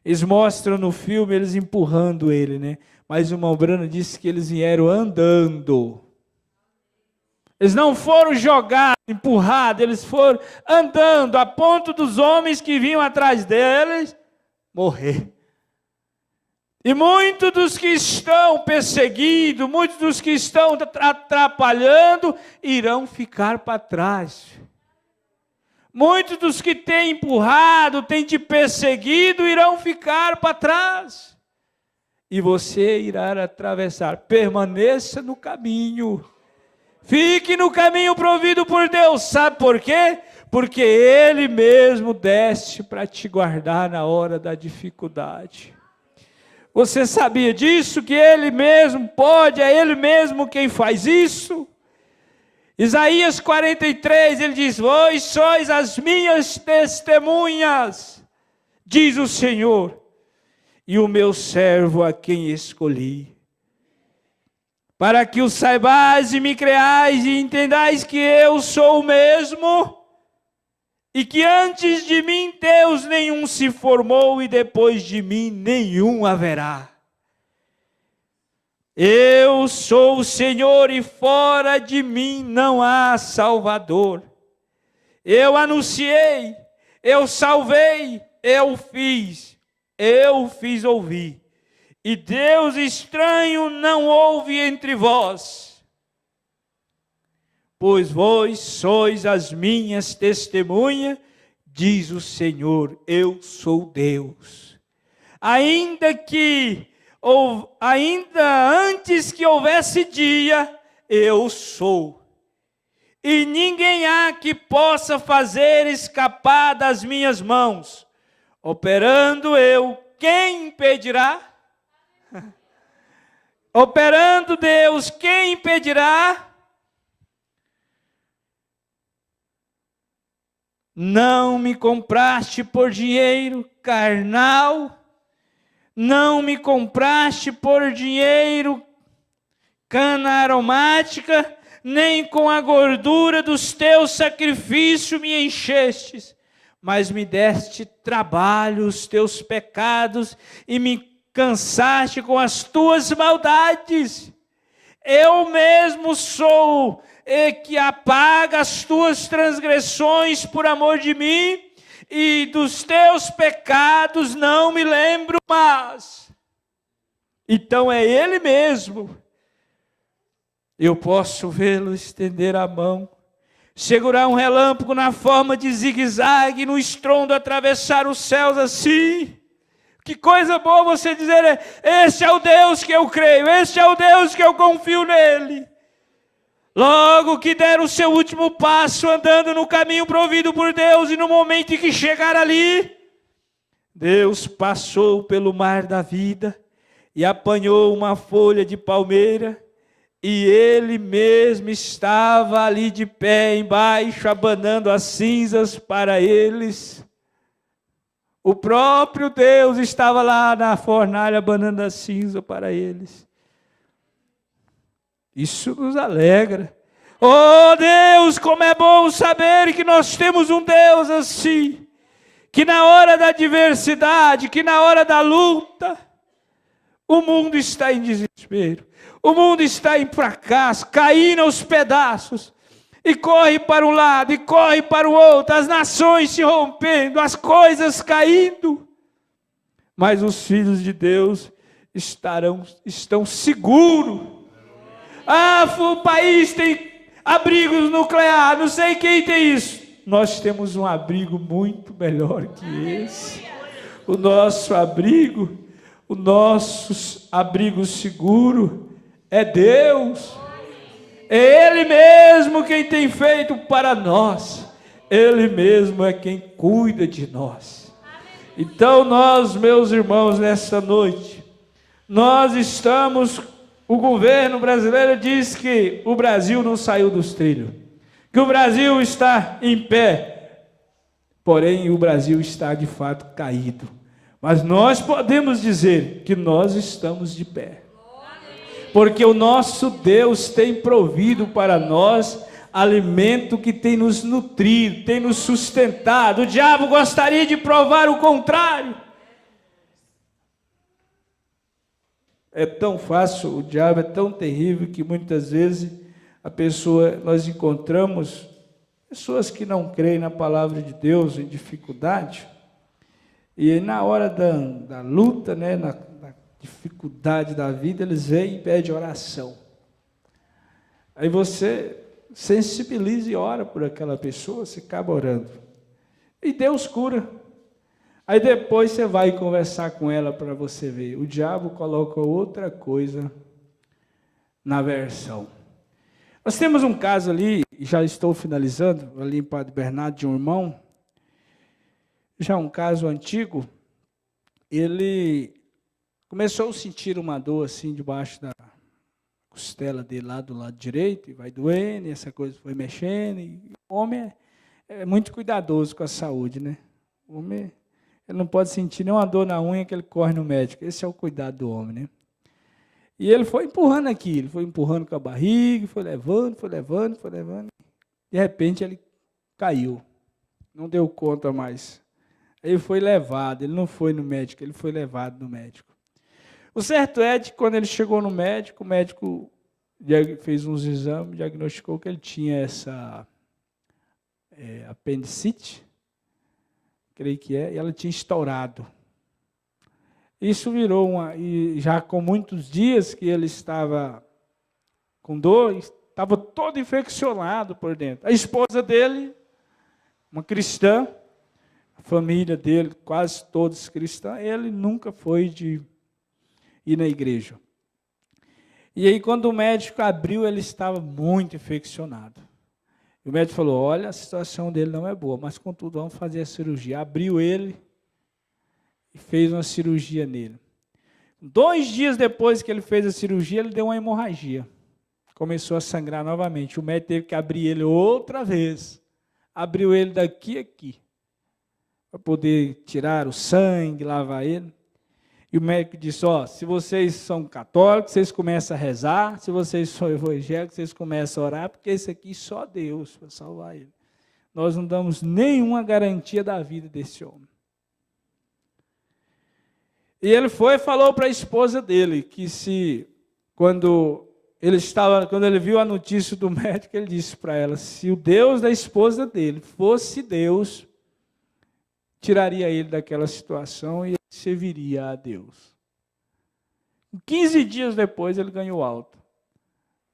Eles mostram no filme eles empurrando ele, né? Mas o irmão Brano disse que eles vieram andando. Eles não foram jogados, empurrados, eles foram andando, a ponto dos homens que vinham atrás deles morrer. E muitos dos que estão perseguindo, muitos dos que estão atrapalhando, irão ficar para trás. Muitos dos que têm empurrado, têm te perseguido, irão ficar para trás. E você irá atravessar. Permaneça no caminho. Fique no caminho provido por Deus. Sabe por quê? Porque Ele mesmo desce para te guardar na hora da dificuldade. Você sabia disso? Que Ele mesmo pode, é Ele mesmo quem faz isso? Isaías 43, ele diz: vós sois as minhas testemunhas, diz o Senhor, e o meu servo a quem escolhi, para que o saibais e me creais e entendais que eu sou o mesmo, e que antes de mim Deus nenhum se formou e depois de mim nenhum haverá. Eu sou o Senhor e fora de mim não há Salvador. Eu anunciei, eu salvei, eu fiz ouvir. E Deus estranho não houve entre vós. Pois vós sois as minhas testemunhas, diz o Senhor, eu sou Deus. Ainda antes que houvesse dia, eu sou. E ninguém há que possa fazer escapar das minhas mãos. Operando eu, quem impedirá? Operando Deus, quem impedirá? Não me compraste por dinheiro carnal, não me compraste por dinheiro cana aromática, nem com a gordura dos teus sacrifícios me enchestes, mas me deste trabalho os teus pecados e me cansaste com as tuas maldades. Eu mesmo sou que apaga as tuas transgressões por amor de mim, e dos teus pecados não me lembro mais. Então é Ele mesmo. Eu posso vê-lo estender a mão, segurar um relâmpago na forma de zigue-zague, no estrondo atravessar os céus assim. Que coisa boa você dizer, este é o Deus que eu creio, este é o Deus que eu confio nele. Logo que der o seu último passo, andando no caminho provido por Deus, e no momento em que chegar ali, Deus passou pelo mar da vida, e apanhou uma folha de palmeira, e ele mesmo estava ali de pé embaixo, abanando as cinzas para eles. O próprio Deus estava lá na fornalha, abanando a cinza para eles. Isso nos alegra. Oh Deus, como é bom saber que nós temos um Deus assim, que na hora da adversidade, que na hora da luta, o mundo está em desespero, o mundo está em fracasso, caindo aos pedaços, e corre para um lado, e corre para o outro, as nações se rompendo, as coisas caindo, mas os filhos de Deus estão seguros. O país tem abrigos nucleares, não sei quem tem isso. Nós temos um abrigo muito melhor que esse. O nosso abrigo seguro é Deus. É Ele mesmo quem tem feito para nós. Ele mesmo é quem cuida de nós. Então nós, meus irmãos, nessa noite, nós estamos... O governo brasileiro diz que o Brasil não saiu dos trilhos, que o Brasil está em pé, porém o Brasil está de fato caído. Mas nós podemos dizer que nós estamos de pé, porque o nosso Deus tem provido para nós alimento que tem nos nutrido, tem nos sustentado. O diabo gostaria de provar o contrário. É tão fácil, o diabo é tão terrível que muitas vezes nós encontramos pessoas que não creem na palavra de Deus, em dificuldade, e na hora da luta, né, na dificuldade da vida, eles vêm e pedem oração. Aí você sensibiliza e ora por aquela pessoa, você acaba orando. E Deus cura. Aí depois você vai conversar com ela para você ver. O diabo coloca outra coisa na versão. Nós temos um caso ali, já estou finalizando, ali em Padre Bernardo, de um irmão, já um caso antigo. Ele começou a sentir uma dor assim debaixo da costela dele, lá do lado direito, e vai doendo, e essa coisa foi mexendo. E o homem é muito cuidadoso com a saúde, né? O homem... Ele não pode sentir nenhuma dor na unha que ele corre no médico. Esse é o cuidado do homem, né? E ele foi empurrando aquilo, foi empurrando com a barriga, foi levando. De repente ele caiu. Não deu conta mais. Aí ele foi levado, ele não foi no médico, ele foi levado no médico. O certo é que quando ele chegou no médico, o médico fez uns exames, diagnosticou que ele tinha essa apendicite, creio que é, e ela tinha estourado. Isso virou e já com muitos dias que ele estava com dor, estava todo infeccionado por dentro. A esposa dele, uma cristã, a família dele, quase todos cristãos, ele nunca foi de ir na igreja. E aí quando o médico abriu, ele estava muito infeccionado. O médico falou, olha, a situação dele não é boa, mas contudo vamos fazer a cirurgia. Abriu ele e fez uma cirurgia nele. 2 dias depois que ele fez a cirurgia, ele deu uma hemorragia. Começou a sangrar novamente. O médico teve que abrir ele outra vez. Abriu ele daqui a aqui, para poder tirar o sangue, lavar ele. E o médico disse, se vocês são católicos, vocês começam a rezar, se vocês são evangélicos, vocês começam a orar, porque esse aqui só Deus para salvar ele. Nós não damos nenhuma garantia da vida desse homem. E ele foi e falou para a esposa dele, que quando ele viu a notícia do médico, ele disse para ela, se o Deus da esposa dele fosse Deus, tiraria ele daquela situação e serviria a Deus. 15 dias depois ele ganhou alta.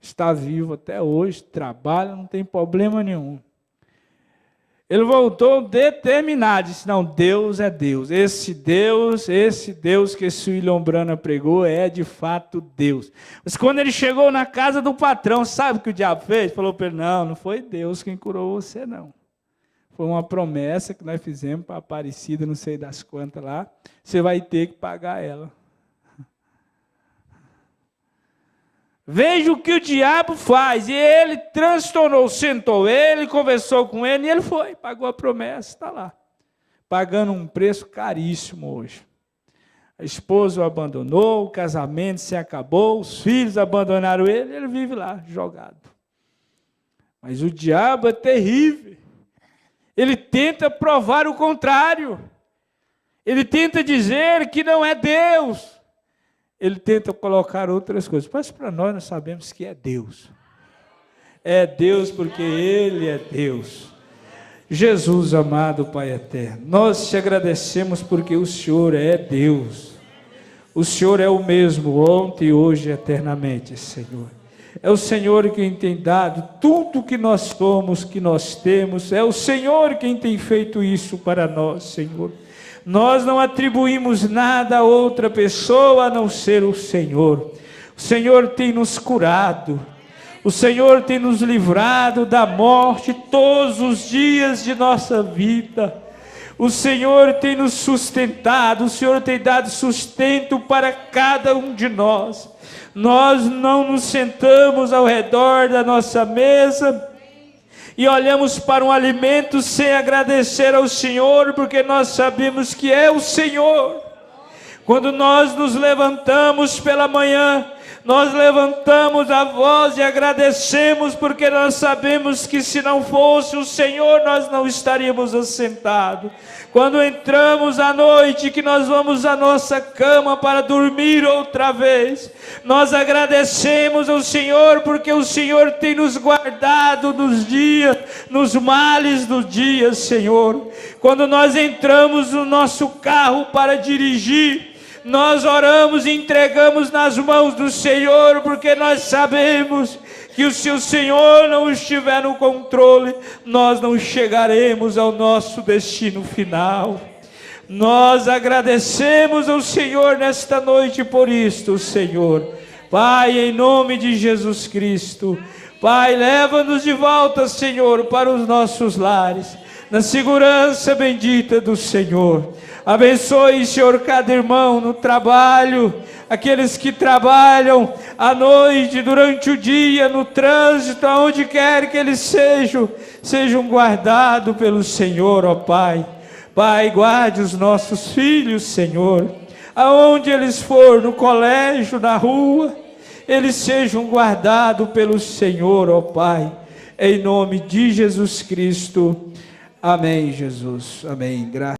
Está vivo até hoje, trabalha, não tem problema nenhum. Ele voltou determinado, disse, não, Deus é Deus. Esse Deus que esse William Branham pregou é de fato Deus. Mas quando ele chegou na casa do patrão, sabe o que o diabo fez? Falou para ele, não foi Deus quem curou você, não. Foi uma promessa que nós fizemos para a Aparecida, não sei das quantas lá. Você vai ter que pagar ela. Veja o que o diabo faz. E ele transtornou, sentou ele, conversou com ele, e ele foi, pagou a promessa, está lá. Pagando um preço caríssimo hoje. A esposa o abandonou, o casamento se acabou, os filhos abandonaram ele vive lá, jogado. Mas o diabo é terrível. Ele tenta provar o contrário. Ele tenta dizer que não é Deus. Ele tenta colocar outras coisas. Mas para nós sabemos que é Deus. É Deus porque Ele é Deus. Jesus, amado Pai eterno, nós te agradecemos porque o Senhor é Deus. O Senhor é o mesmo ontem, hoje e eternamente, Senhor. É o Senhor quem tem dado tudo que nós somos, que nós temos. É o Senhor quem tem feito isso para nós, Senhor. Nós não atribuímos nada a outra pessoa a não ser o Senhor. O Senhor tem nos curado. O Senhor tem nos livrado da morte todos os dias de nossa vida. O Senhor tem nos sustentado. O Senhor tem dado sustento para cada um de nós. Nós não nos sentamos ao redor da nossa mesa e olhamos para um alimento sem agradecer ao Senhor, porque nós sabemos que é o Senhor. Quando nós nos levantamos pela manhã, nós levantamos a voz e agradecemos, porque nós sabemos que se não fosse o Senhor, nós não estaríamos assentados. Quando entramos à noite, que nós vamos à nossa cama para dormir outra vez, nós agradecemos ao Senhor, porque o Senhor tem nos guardado nos dias, nos males do dia, Senhor. Quando nós entramos no nosso carro para dirigir, nós oramos e entregamos nas mãos do Senhor, porque nós sabemos que se o Senhor não estiver no controle, nós não chegaremos ao nosso destino final. Nós agradecemos ao Senhor nesta noite por isto, Senhor. Pai, em nome de Jesus Cristo, Pai, leva-nos de volta, Senhor, para os nossos lares, na segurança bendita do Senhor. Abençoe, Senhor, cada irmão no trabalho, aqueles que trabalham à noite, durante o dia, no trânsito, aonde quer que eles sejam guardados pelo Senhor, ó Pai. Pai, guarde os nossos filhos, Senhor, aonde eles for, no colégio, na rua, eles sejam guardados pelo Senhor, ó Pai, em nome de Jesus Cristo. Amém, Jesus. Amém. Graças